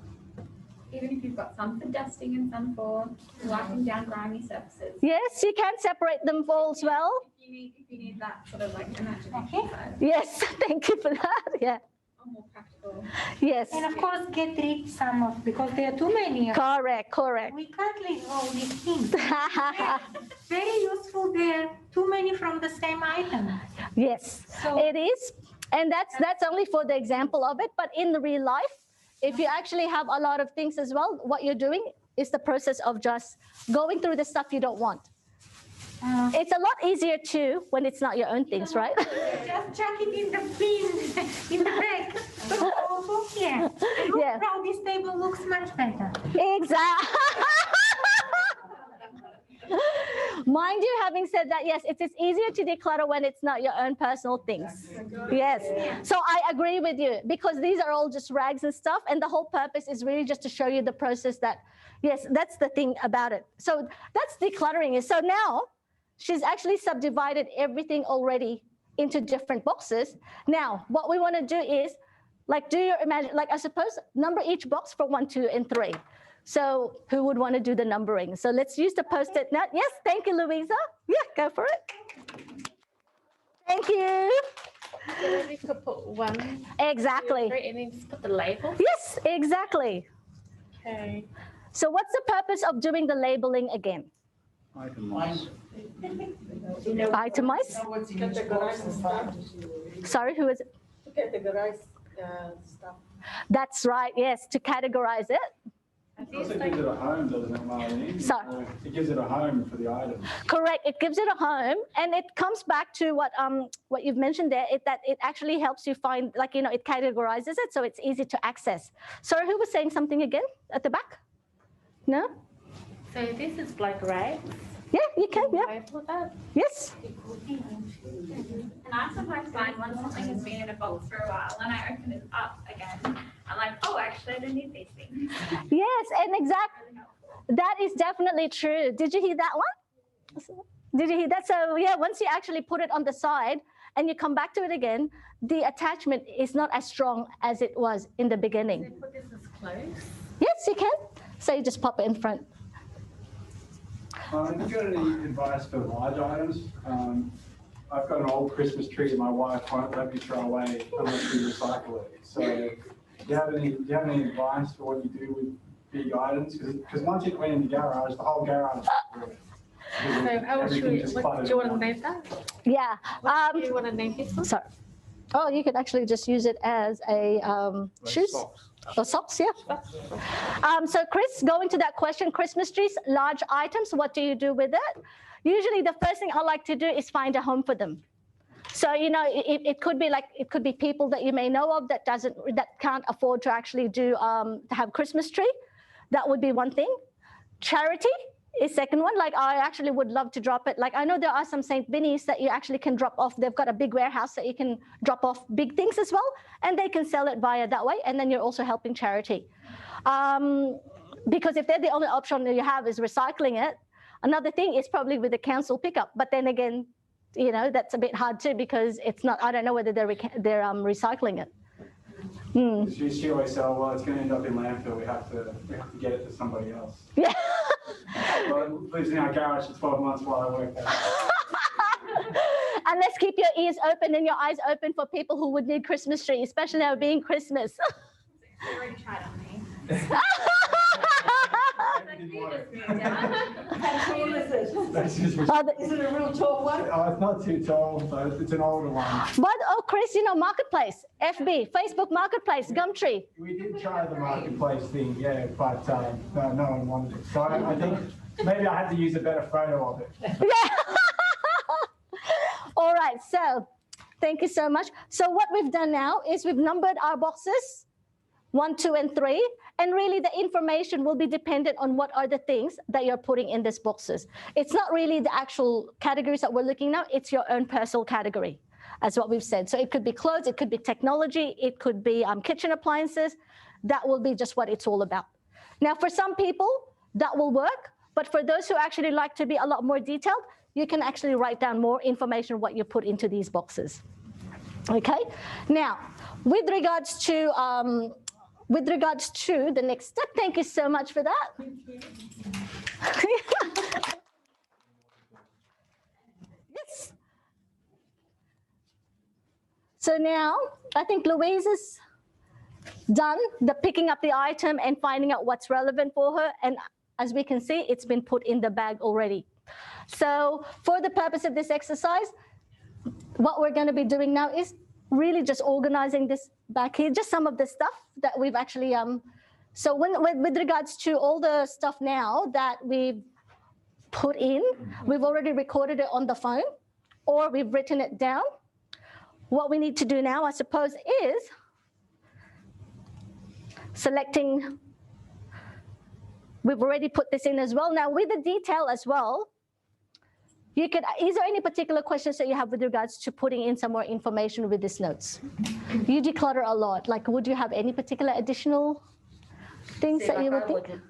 Even if you've got some for dusting and some for wiping down grimy surfaces. Yes, you can separate them all as well. If you need that sort of like imagination Okay. side, Yes, thank you for that. Yeah. or more practical. Yes. And of course, get rid some of, because there are too many. Correct, correct. We can't leave all these things. Very useful there. Too many from the same item. Yes, So- it is. And that's only for the example of it. But in the real life, if you actually have a lot of things as well, what you're doing is the process of just going through the stuff you don't want. It's a lot easier too when it's not your own things, right? Just chuck it in the bin, in the bag. Oh, yeah. Look Yeah. how this table looks much better. Exactly. Mind you, having said that, yes, it is easier to declutter when it's not your own personal things. Yes. So I agree with you because these are all just rags and stuff. And the whole purpose is really just to show you the process that, yes, that's the thing about it. So that's decluttering. So now she's actually subdivided everything already into different boxes. Now, what we want to do is like do your imagine, like I suppose number each box for 1, 2, and 3. So who would want to do the numbering? So let's use the Post-it note. Yes, thank you, Louisa. Yeah, go for it. Thank you. So maybe we could put 1, Exactly. 2, 3, and then just put the label. Yes, exactly. Okay. So what's the purpose of doing the labeling again? Itemize. Itemize? Categorize the stuff. Sorry, who is it? Categorize stuff. That's right, yes, to categorize it. It also gives it a home, doesn't it, Marlene? Sorry. It gives it a home for the items. Correct. It gives it a home, and it comes back to what you've mentioned there. That it actually helps you find, like, you know, it categorizes it, so it's easy to access. Sorry, who was saying something again at the back? No. So this is like rags. Yeah, you can. Yeah. I put that. Yes. And I sometimes find when something has been in a box for a while and I open it up again, I'm like, oh, actually, I don't need these things. Yes, and exactly. That is definitely true. Did you hear that one? Did you hear that? So yeah, once you actually put it on the side and you come back to it again, the attachment is not as strong as it was in the beginning. So put this as close. Yes, you can. So you just pop it in front. Have you got any advice for large items? I've got an old Christmas tree that my wife won't let me throw away unless we recycle it. So do you have any advice for what you do with big items? Because once you clean the garage, the whole garage is ruined. So how should we, do you want to name that? Yeah. Do you want to name this one? Sorry. Oh, you could actually just use it as a shoes. Or socks, yeah. So Chris, going to that question, Christmas trees, large items, what do you do with it? Usually the first thing I like to do is find a home for them. So, you know, it could be like, it could be people that you may know of that can't afford to actually do, to have Christmas tree. That would be one thing. Charity is second one. Like, I actually would love to drop it. Like, I know there are some St. Binnies that you actually can drop off. They've got a big warehouse that you can drop off big things as well, and they can sell it via that way. And then you're also helping charity. Because if they're the only option that you have is recycling it, another thing is probably with the council pickup. But then again, you know, that's a bit hard too, because it's not, I don't know whether they're recycling it. She always said, well, it's going to end up in landfill. We have to get it to somebody else. Yeah. Well, it lives in our garage for 12 months while I work there. And let's keep your ears open and your eyes open for people who would need Christmas tree, especially now being Christmas. You already tried on me. How tall is it? That's just Is it a real tall one? Oh, it's not too tall, but it's an older one. But, oh, Chris, you know, Marketplace, FB, Facebook Marketplace, Gumtree. We did try the marketplace thing, yeah, but no one wanted it. So I think maybe I had to use a better photo of it. Yeah. All right, so thank you so much. So what we've done now is we've numbered our boxes, 1, 2, and 3. And really the information will be dependent on what are the things that you're putting in these boxes. It's not really the actual categories that we're looking now, it's your own personal category, as what we've said. So it could be clothes, it could be technology, it could be kitchen appliances. That will be just what it's all about. Now, for some people, that will work. But for those who actually like to be a lot more detailed, you can actually write down more information what you put into these boxes. Okay? Now, with regards to the next step, thank you so much for that. Yes. So now, I think Louise is done the picking up the item and finding out what's relevant for her. And as we can see, it's been put in the bag already. So for the purpose of this exercise, what we're going to be doing now is really just organizing this back here, just some of the stuff that we've actually, so with regards to all the stuff now that we've put in, we've already recorded it on the phone or we've written it down. What we need to do now, I suppose, is selecting, we've already put this in as well. Now with the detail as well, you could, is there any particular questions that you have with regards to putting in some more information with these notes? You declutter a lot. Like, would you have any particular additional things that you would think?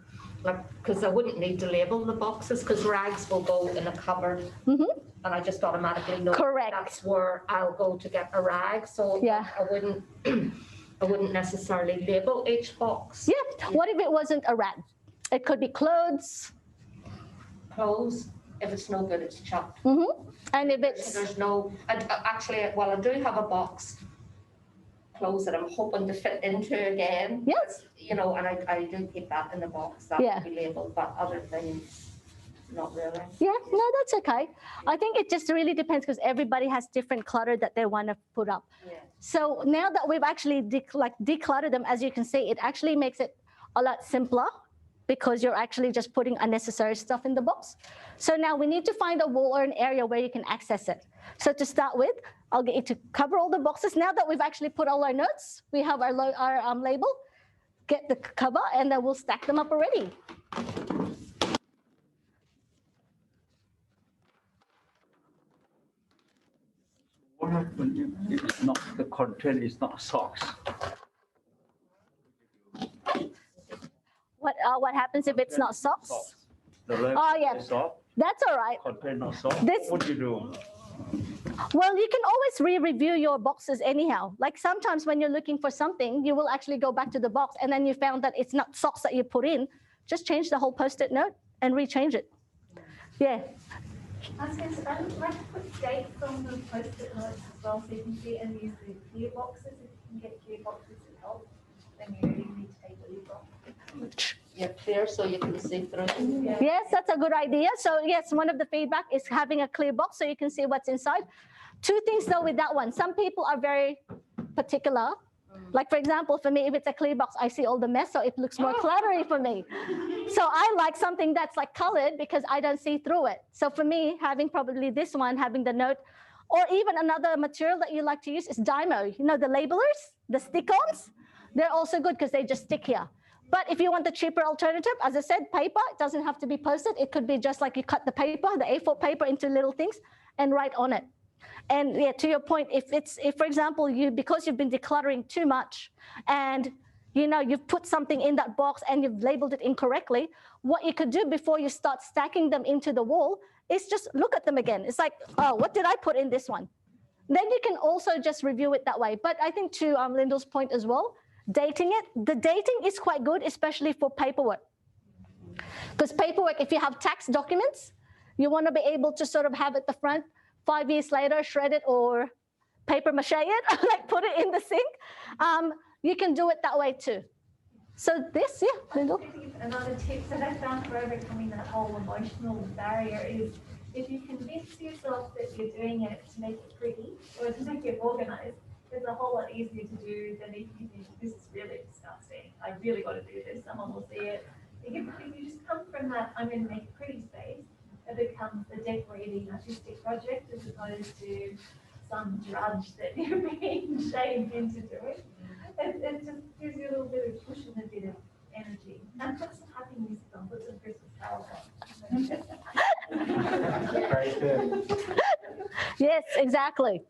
Because I wouldn't need to label the boxes because rags will go in a cupboard. And I just automatically know that's where I'll go to get a rag. So yeah. I wouldn't necessarily label each box. Yeah. What if it wasn't a rag? It could be clothes. Clothes. If it's no good, it's chucked. And if it's... There's no... Actually, well, I do have a box, clothes that I'm hoping to fit into again. Yes. You know, and I do keep that in the box. That would be labelled, but other things... not really. Yeah, no, that's okay. I think it just really depends because everybody has different clutter that they want to put up. Yeah. So now that we've actually decluttered them, as you can see, it actually makes it a lot simpler because you're actually just putting unnecessary stuff in the box. So now we need to find a wall or an area where you can access it. So to start with, I'll get you to cover all the boxes. Now that we've actually put all our notes, we have our label, get the cover, and then we'll stack them up already. What happens if it's not, the content is not socks? What happens if it's not socks? The label Oh, yeah. is sock, That's all right. content not sock. This- What do you do? Well, you can always re-review your boxes anyhow. Like sometimes when you're looking for something, you will actually go back to the box and then you found that it's not socks that you put in. Just change the whole Post-it note and rechange it. Yeah. I was going to say, I would like to put dates on the Post-it notes as well, so you can see and use the clear boxes. If you can get clear boxes to help, then you really need to take the lid off. Yeah, clear so you can see through. Yeah. Yes, that's a good idea. So yes, one of the feedback is having a clear box so you can see what's inside. Two things though with that one. Some people are very particular. Like for example, for me, if it's a clear box, I see all the mess, so it looks more cluttery for me. So I like something that's like colored because I don't see through it. So for me, having probably this one, having the note, or even another material that you like to use is Dymo. You know, the labelers, the stick-ons, they're also good because they just stick here. But if you want the cheaper alternative, as I said, paper, it doesn't have to be posted. It could be just like you cut the paper, the A4 paper into little things and write on it. And yeah, to your point, if for example, because you've been decluttering too much and you've put something in that box and you've labeled it incorrectly, what you could do before you start stacking them into the wall is just look at them again. It's like, oh, what did I put in this one? Then you can also just review it that way. But I think to Lyndall's point as well, dating it, the dating is quite good, especially for paperwork. Because paperwork, if you have tax documents, you want to be able to sort of have at the front, 5 years later, shred it or paper mache it, like put it in the sink. You can do it that way too. So this, yeah, Lyndall. I think another tip that I found for overcoming that whole emotional barrier is if you convince yourself that you're doing it to make it pretty or to make it organized, it's a whole lot easier to do than if you think this is really disgusting. I really got to do this. Someone will see it. If you just come from that, I'm going to make a pretty space, it becomes a decorating artistic project as opposed to some drudge that you're being shamed into doing. It just gives you a little bit of push and a bit of energy. And put some happy music on, put some Christmas carols on. Yes, exactly.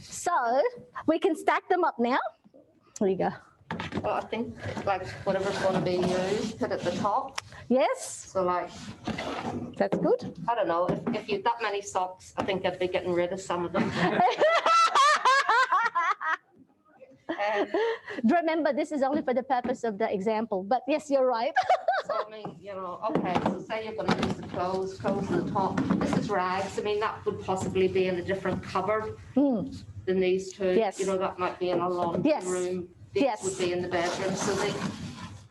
So we can stack them up now. There you go. Well, I think like whatever's going to be used, put at the top. Yes. So like, that's good. I don't know, if you've that many socks, I think I'd be getting rid of some of them. Remember, this is only for the purpose of the example, but yes, you're right. So I mean, okay, so say you're going to use the clothes at the top. This is rags. I mean, that would possibly be in a different cupboard than these two. Yes. That might be in a laundry room. These would be in the bedroom. So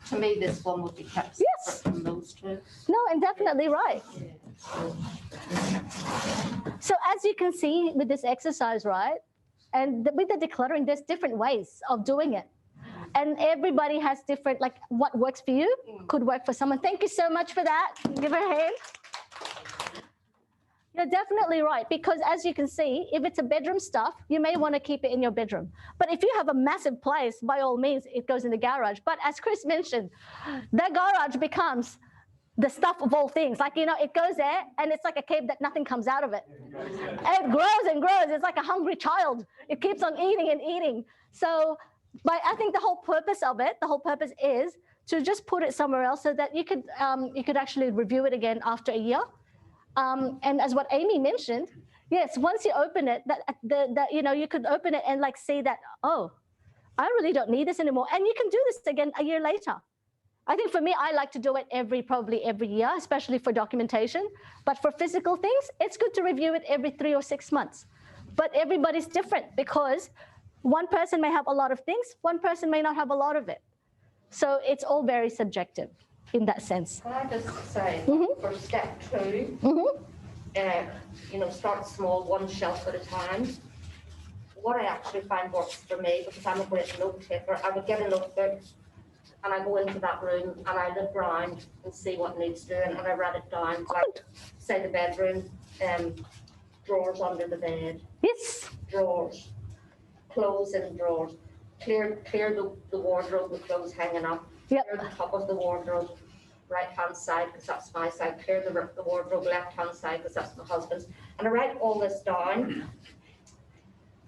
to me, this one would be kept separate from those two. No, and definitely right. So as you can see with this exercise, right, and with the decluttering, there's different ways of doing it. And everybody has different, like what works for you could work for someone. Thank you so much for that. Give her a hand. You're definitely right, because as you can see, if it's a bedroom stuff, you may want to keep it in your bedroom. But if you have a massive place, by all means, it goes in the garage. But as Chris mentioned, the garage becomes the stuff of all things. Like, it goes there and it's like a cave that nothing comes out of it. And it grows and grows. It's like a hungry child. It keeps on eating and eating. So I think the whole purpose of it, is to just put it somewhere else so that you could actually review it again after a year. And as what Amy mentioned, yes, once you open it, you could open it and like see that, oh, I really don't need this anymore. And you can do this again a year later. I think for me, I like to do it probably every year, especially for documentation. But for physical things, it's good to review it every 3 or 6 months. But everybody's different because one person may have a lot of things, one person may not have a lot of it. So it's all very subjective. in that sense. Can I just say, Mhm. for step 2, start small, one shelf at a time. What I actually find works for me, because I'm a great note taker, I would get a notebook and I go into that room and I look around and see what needs doing and I write it down. Like, say the bedroom, drawers under the bed. Yes. Drawers, clothes in drawers. Clear the wardrobe with clothes hanging up. Yep. Clear the top of the wardrobe, right-hand side, because that's my side. Clear the wardrobe, left-hand side, because that's my husband's. And I write all this down.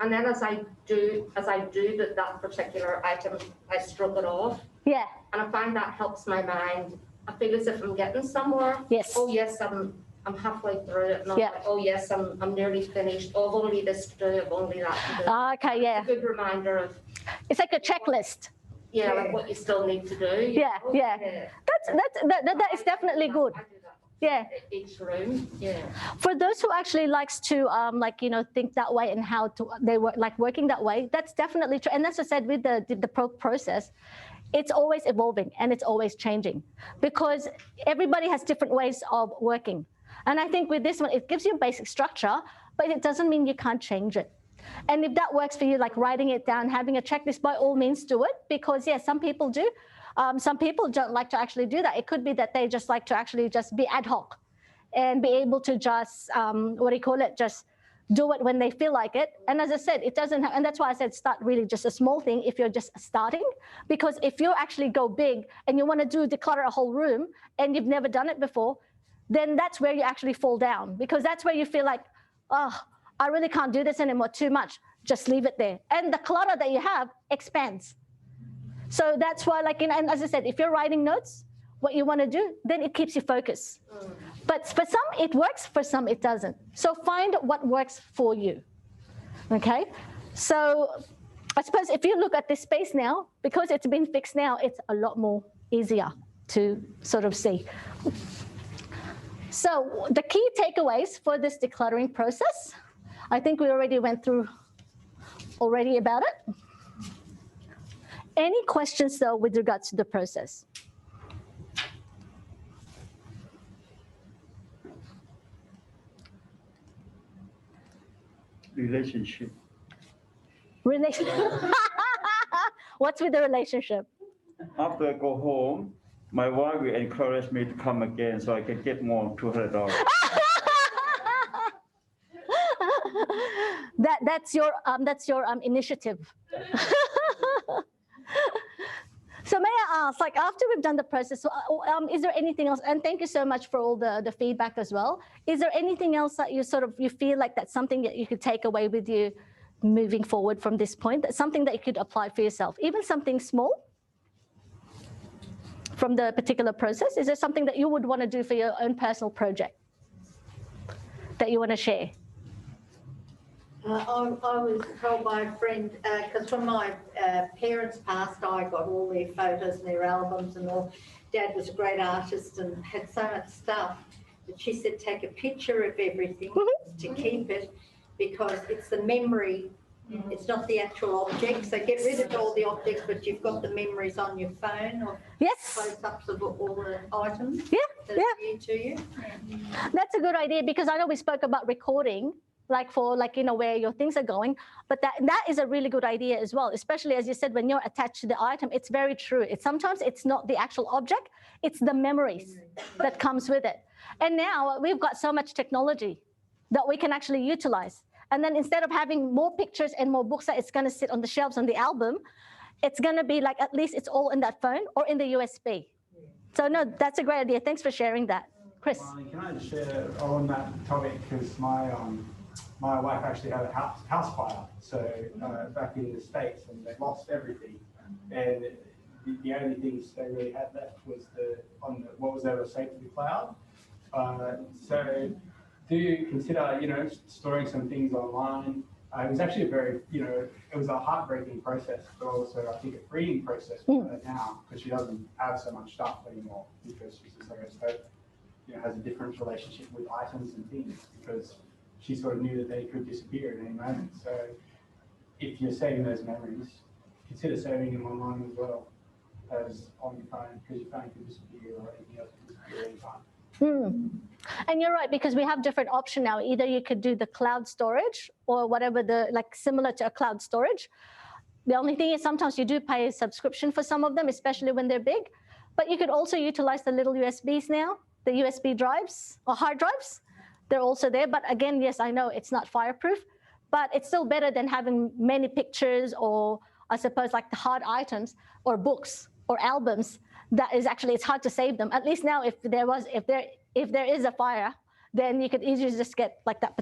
And then as I do that particular item, I stroke it off. Yeah. And I find that helps my mind. I feel as if I'm getting somewhere. Yes. Oh yes, I'm halfway through it. And I'm Yeah. like, oh yes, I'm nearly finished. Oh, I've only this to do, I've only that to do. Okay, yeah. It's a good reminder of, It's like a checklist. like what you still need to do. Yeah, yeah. That is definitely good. I do that. Yeah. Each room, yeah. For those who actually likes to think that way and how to they work like working that way, that's definitely true. And as I said with the process, it's always evolving and it's always changing because everybody has different ways of working. And I think with this one, it gives you a basic structure, but it doesn't mean you can't change it. And if that works for you, like writing it down, having a checklist, by all means do it, because yeah, some people do. Some people don't like to actually do that. It could be that they just like to actually just be ad hoc and be able to just, just do it when they feel like it. And as I said, it doesn't have, and that's why I said start really just a small thing if you're just starting, because if you actually go big and you want to declutter a whole room and you've never done it before, then that's where you actually fall down, because that's where you feel like, oh, I really can't do this anymore, too much. Just leave it there. And the clutter that you have expands. So that's why, and as I said, if you're writing notes, what you want to do, then it keeps you focused. But for some, it works. For some, it doesn't. So find what works for you. Okay? So I suppose if you look at this space now, because it's been fixed now, it's a lot more easier to sort of see. So the key takeaways for this decluttering process, I think we already went through about it. Any questions, though, with regards to the process? Relationship. What's with the relationship? After I go home, my wife will encourage me to come again so I can get more $200. That's your initiative. So may I ask, after we've done the process, is there anything else? And thank you so much for all the feedback as well. Is there anything else that you feel like that's something that you could take away with you moving forward from this point? That's something that you could apply for yourself, even something small from the particular process? Is there something that you would want to do for your own personal project that you want to share? I was told by a friend, because when my parents passed, I got all their photos and their albums and all. Dad was a great artist and had so much stuff that she said, take a picture of everything to keep it, because it's the memory. It's not the actual object. So get rid of all the objects, but you've got the memories on your phone or close-ups of all the items that are new to you. That's a good idea, because I know we spoke about recording, where your things are going, but that is a really good idea as well, especially as you said, when you're attached to the item. It's very true. Sometimes it's not the actual object, it's the memories that comes with it. And now we've got so much technology that we can actually utilize. And then instead of having more pictures and more books that it's going to sit on the shelves on the album, it's going to be at least it's all in that phone or in the USB. So no, that's a great idea. Thanks for sharing that. Chris? Marlene, can I just share on that topic, because my wife actually had a house fire, so back in the States, and they lost everything. And the only things they really had left was what was ever saved to the cloud. So do you consider, storing some things online? It was actually it was a heartbreaking process, but also I think a freeing process for her now, because she doesn't have so much stuff anymore, because she's just has a different relationship with items and things, because she sort of knew that they could disappear at any moment. So if you're saving those memories, consider saving them online as well. as on your phone, because your phone could disappear or anything else could disappear anytime. And you're right, because we have different options now. Either you could do the cloud storage or whatever like similar to a cloud storage. The only thing is sometimes you do pay a subscription for some of them, especially when they're big. But you could also utilize the little USBs now, the USB drives or hard drives. They're also there. But again, yes, I know it's not fireproof, but it's still better than having many pictures or I suppose like the hard items or books or albums. That is actually, it's hard to save them. At least now, if there is a fire, then you could easily just get like that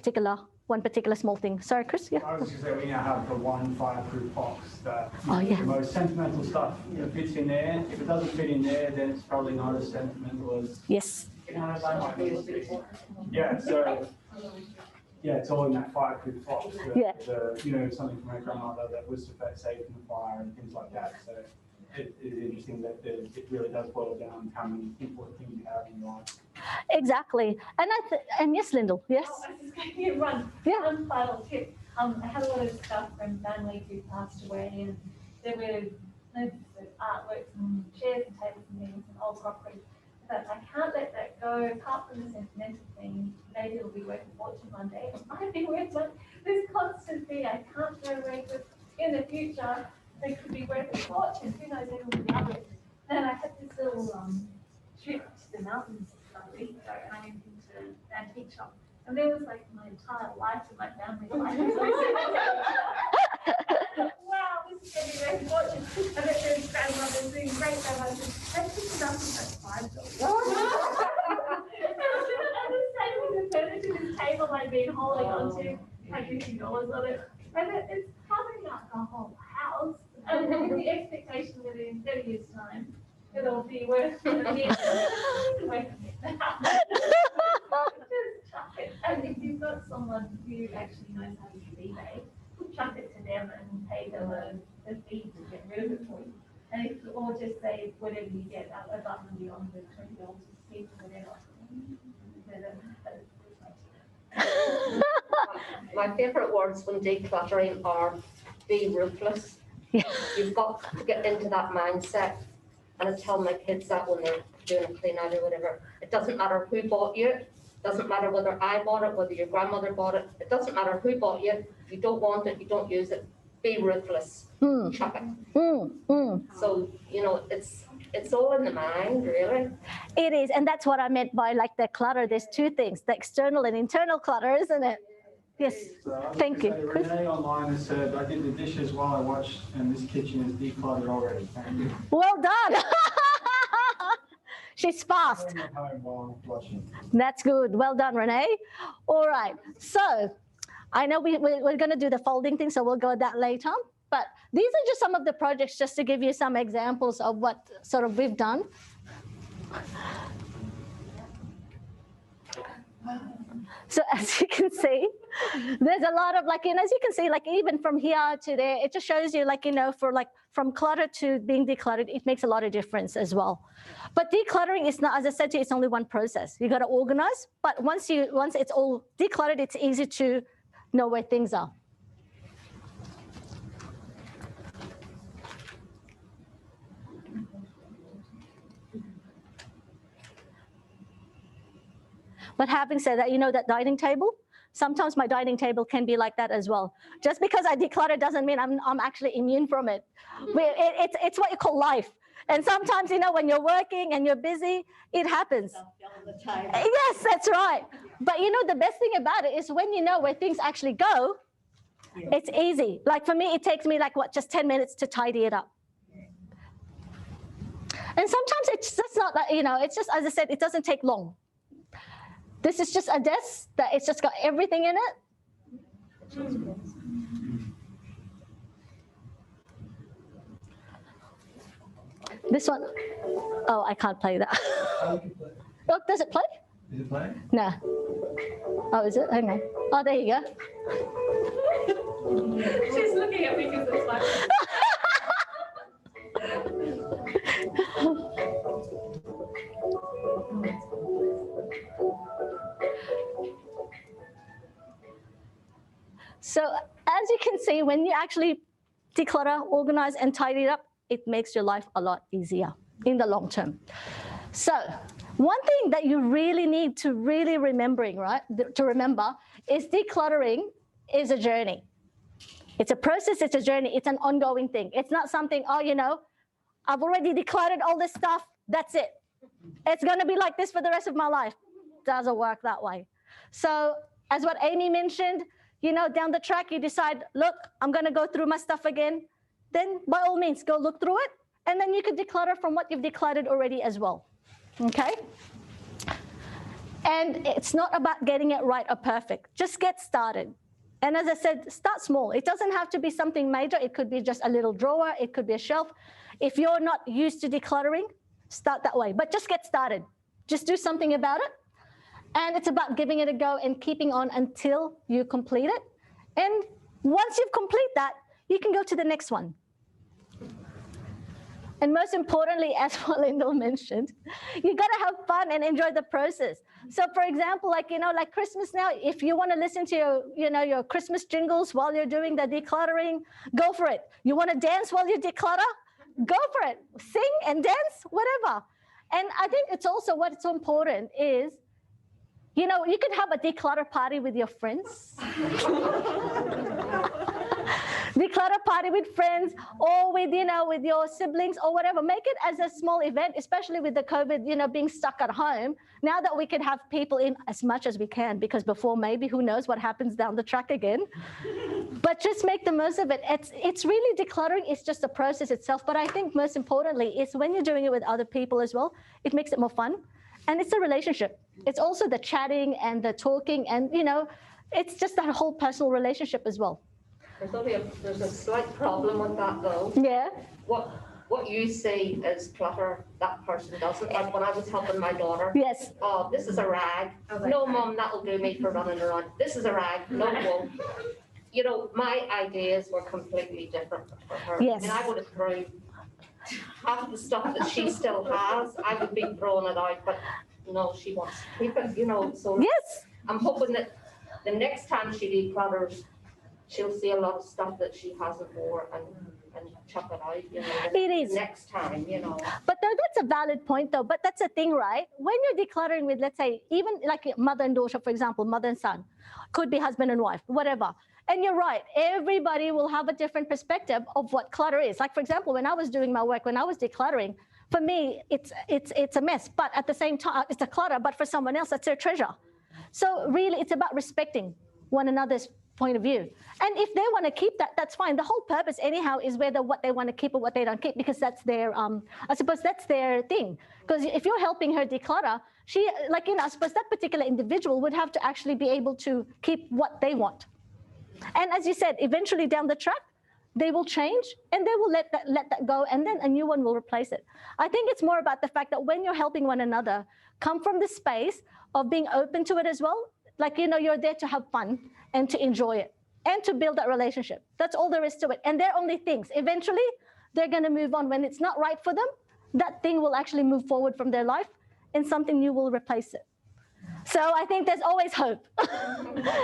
one particular small thing. Sorry, Chris. Yeah. I was going to say we now have the one fireproof box that yeah. the most sentimental stuff fits in there. If it doesn't fit in there, then it's probably not as sentimental as. Yes. Yeah. So. Yeah, it's all in that fireproof box. Yeah. Something from my grandmother that was safe in the fire and things like that. So it is interesting that it really does boil down to how many important things you have in your life. Exactly. And yes, Lyndall, yes. Oh, I was just going to run. Yeah. Untitled tip. I had a lot of stuff from family who passed away, and there were artworks and chairs and tables and things and old crockery. But I can't let that go. Apart from the sentimental thing, maybe it'll be worth a fortune one day. It might be worth this constant fee. I can't throw away, but in the future, they could be worth a fortune. Who knows, even with the others. And I had this little trip to the mountains a week ago, and I went into an antique shop. And there was like my entire life and my family's life. Wow, this is going to be worth a fortune. And then there's grandmothers doing great grandmothers. That's just nothing but $5. And the same with the furniture, this table I've been holding on to, like $50 on it. And it's covering up the whole house. And with the expectation that in 30 years' time, it'll be worth a year. Just chuck it. And if you've got someone who actually knows how to use eBay, chuck it to them and pay them a fee to get rid of it for you. And or just say whatever you get above and beyond the $20 to see whatever. My favourite words when decluttering are be ruthless. Yeah. You've got to get into that mindset. And I tell my kids that when they're doing a clean out or whatever. It doesn't matter who bought you. It doesn't matter whether I bought it, whether your grandmother bought it. It doesn't matter who bought you. If you don't want it, you don't use it. Be ruthless. Chuck it. So, it's all in the mind, really. It is, and that's what I meant by like the clutter. There's two things, the external and internal clutter, isn't it? Yes, thank you. Renee online has said, I did the dishes while I watched, and this kitchen is decluttered already. Thank you. Well done. She's fast. I'm home while I'm watching. That's good. Well done, Renee. All right. So I know we're going to do the folding thing, so we'll go with that later. But these are just some of the projects just to give you some examples of what sort of we've done. So as you can see, there's a lot of as you can see, even from here to there, it just shows you for from clutter to being decluttered, it makes a lot of difference as well. But decluttering is not, as I said to you, it's only one process. You got to organize, but once it's all decluttered, it's easy to know where things are. But having said that, that dining table, sometimes my dining table can be like that as well. Just because I declutter doesn't mean I'm actually immune from it. It's what you call life. And sometimes, when you're working and you're busy, it happens. Yes, that's right. But the best thing about it is when you know where things actually go, it's easy. Like for me, it takes me just 10 minutes to tidy it up. And sometimes it's just not that, it's just, as I said, it doesn't take long. This is just a desk that it's just got everything in it. This one, oh, I can't play that. Oh, does it play? Is it playing? No. Oh, is it? Hang on. Oh, there you go. She's looking at me because it's like. So as you can see, when you actually declutter, organize, and tidy it up, it makes your life a lot easier in the long term. So one thing that you really need to really remembering, right, to remember is decluttering is a journey. It's a process, it's a journey, it's an ongoing thing. It's not something, oh, you know, I've already decluttered all this stuff, that's it. It's gonna be like this for the rest of my life. Doesn't work that way. So as what Amy mentioned, you know, down the track, you decide, look, I'm gonna go through my stuff again. Then by all means, go look through it. And then you could declutter from what you've decluttered already as well, okay? And it's not about getting it right or perfect. Just get started. And as I said, start small. It doesn't have to be something major. It could be just a little drawer. It could be a shelf. If you're not used to decluttering, start that way. But just get started. Just do something about it. And it's about giving it a go and keeping on until you complete it. And once you've completed that, you can go to the next one. And most importantly, as Lyndall mentioned, you got to have fun and enjoy the process. So for example, like, you know, like Christmas now, if you want to listen to your, you know, your Christmas jingles while you're doing the decluttering, go for it. You want to dance while you declutter? Go for it. Sing and dance, whatever. And I think it's also what's so important is, you know, you could have a declutter party with your friends. Declutter party with friends or with, you know, with your siblings or whatever. Make it as a small event, especially with the COVID, you know, being stuck at home. Now that we can have people in as much as we can, because before maybe who knows what happens down the track again. But just make the most of it. It's really decluttering. It's just a process itself. But I think most importantly is when you're doing it with other people as well, it makes it more fun. And it's a relationship. It's also the chatting and the talking and, you know, it's just that whole personal relationship as well. There's a slight problem with that though. Yeah. What you see as clutter, that person doesn't. Like when I was helping my daughter. Yes. Oh, this is a rag. No, Mum, that'll do me for running around. This is a rag. No, won't. You know, my ideas were completely different for her. Yes. And I would have thrown half the stuff that she still has. I would be throwing it out, but no, she wants to keep it. You know, so yes. I'm hoping that the next time she declutters, she'll see a lot of stuff that she hasn't wore and chuck it out, you know, it is. Next time, you know. But that's a valid point though, but that's a thing, right? When you're decluttering with, let's say, even like mother and daughter, for example, mother and son, could be husband and wife, whatever. And you're right, everybody will have a different perspective of what clutter is. Like, for example, when I was doing my work, when I was decluttering, for me, it's a mess, but at the same time, it's a clutter, but for someone else, that's their treasure. So really, it's about respecting one another's point of view. And if they want to keep that, that's fine. The whole purpose anyhow is whether what they want to keep or what they don't keep, because that's their, I suppose that's their thing. Because if you're helping her declutter, she, like, you know, I suppose that particular individual would have to actually be able to keep what they want. And as you said, eventually down the track, they will change and they will let that go, and then a new one will replace it. I think it's more about the fact that when you're helping one another, come from the space of being open to it as well. Like, you know, you're there to have fun and to enjoy it and to build that relationship. That's all there is to it. And they're only things. Eventually, they're going to move on. When it's not right for them, that thing will actually move forward from their life and something new will replace it. So I think there's always hope.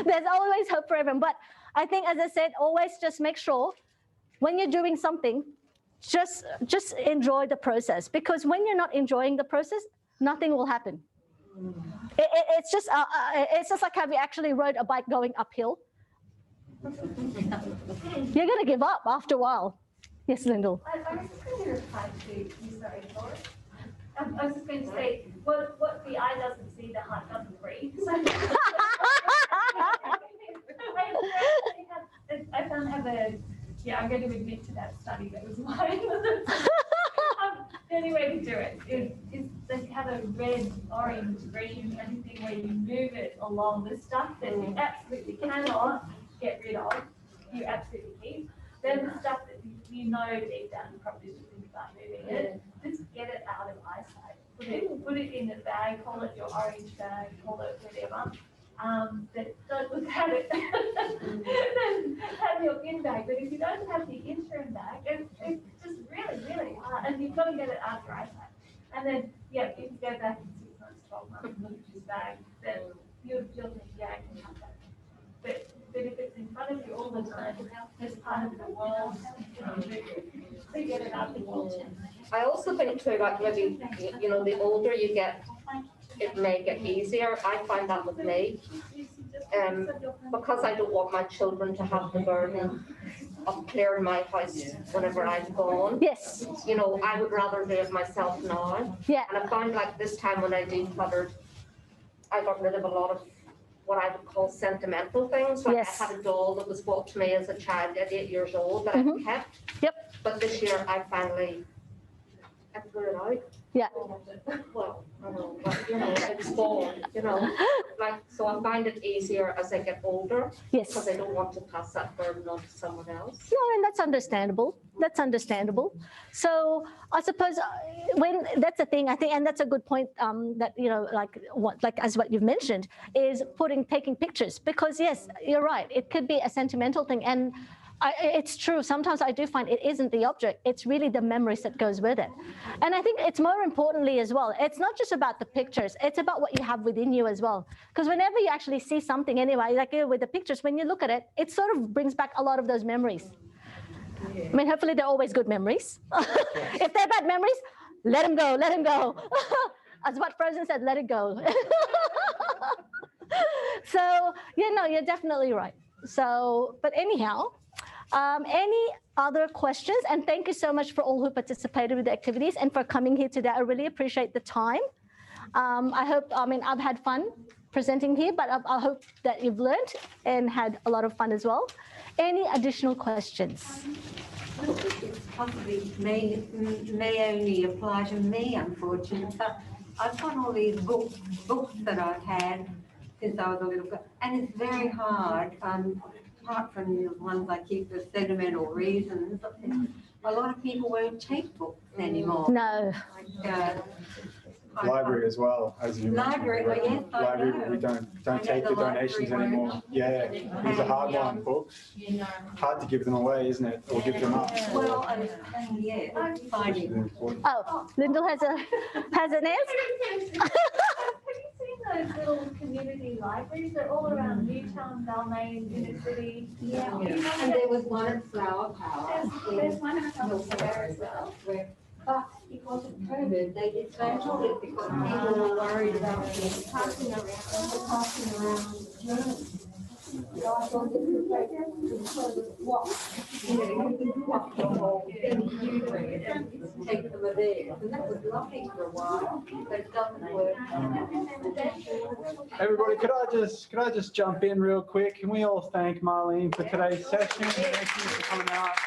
There's always hope for everyone. But I think, as I said, always just make sure when you're doing something, just enjoy the process. Because when you're not enjoying the process, nothing will happen. It's just like have you actually rode a bike going uphill. You're going to give up after a while. Yes, Lyndall. I was just going to reply to you, sorry, Laura. I was just going to say, what the eye doesn't see, the heart doesn't breathe. So I found I'm going to admit to that study that was mine. The only way to do it is to have a red, orange, green, anything where you move it along the stuff that you absolutely cannot get rid of, you absolutely keep. Then the stuff that you know deep down you probably should think about moving it, just get it out of eyesight. Put it in a bag, call it your orange bag, call it whatever. Don't look at it. Then have your in bag. But if you don't have the interim bag, it's just really, really hard. And you've got to get it out of your eyesight. And then, yeah, if you go back in 6 months, 12 months and look at this bag, then you'll think, yeah, I can have that. But But if it's in front of you all the time, it's part of the world, to get it out the world. I also think too, like maybe, you know, the older you get, it may get easier. I find that with me. Because I don't want my children to have the burden of clearing my house whenever I'm gone. Yes. You know, I would rather do it myself now. Yeah. And I found like this time when I decluttered, I got rid of a lot of what I would call sentimental things. Like Yes. I had a doll that was bought to me as a child at 8 years old that I kept. Yep. But this year I finally, I threw it out. Yeah. Well, I know, but you know, it's gone, you know. Like, so I find it easier as I get older. Yes. Because I don't want to pass that burden on to someone else. No, and that's understandable. That's understandable. So I suppose when that's the thing, I think, and that's a good point that, you know, like as what you've mentioned, is taking pictures. Because yes, you're right. It could be a sentimental thing. And it's true. Sometimes I do find it isn't the object. It's really the memories that goes with it. And I think it's more importantly as well, it's not just about the pictures. It's about what you have within you as well. Because whenever you actually see something anyway, like with the pictures, when you look at it, it sort of brings back a lot of those memories. I mean, hopefully they're always good memories. If they're bad memories, let them go, let them go. As what Frozen said, let it go. So, you know, you're definitely right. So, but anyhow, any other questions? And thank you so much for all who participated with the activities and for coming here today. I really appreciate the time. I mean, I've had fun presenting here, but I hope that you've learned and had a lot of fun as well. Any additional questions? It's possibly may only apply to me, unfortunately. But I've got all these books that I've had since I was a little girl, and it's very hard. Apart from the ones I keep for sentimental reasons, a lot of people won't take books anymore. No. Like, Library as well, as you Library, mentioned. well, yes, I Library, know. we don't I know take the the donations library anymore. won't. Yeah, it's a hard one, books. Hard to give them away, isn't it? Or give them up. Well, yeah, I'm finding. Important. Oh, Lyndall has an answer. Have you seen those little community libraries? They're all around Newtown, Balmain, Inner City. Yeah, and there was one at Flower Power. There's one in there as well. But because of COVID, they dismantled it because people were worried about passing around germs. So I thought this was like, what the whole thing, and take them there. And that was lovely for a while, but it doesn't work. Everybody, could I just jump in real quick? Can we all thank Marlene for today's session? Thank you for coming out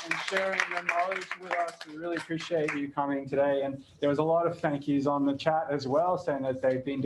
and sharing your knowledge with us. We really appreciate you coming today. And there was a lot of thank yous on the chat as well, saying that they've been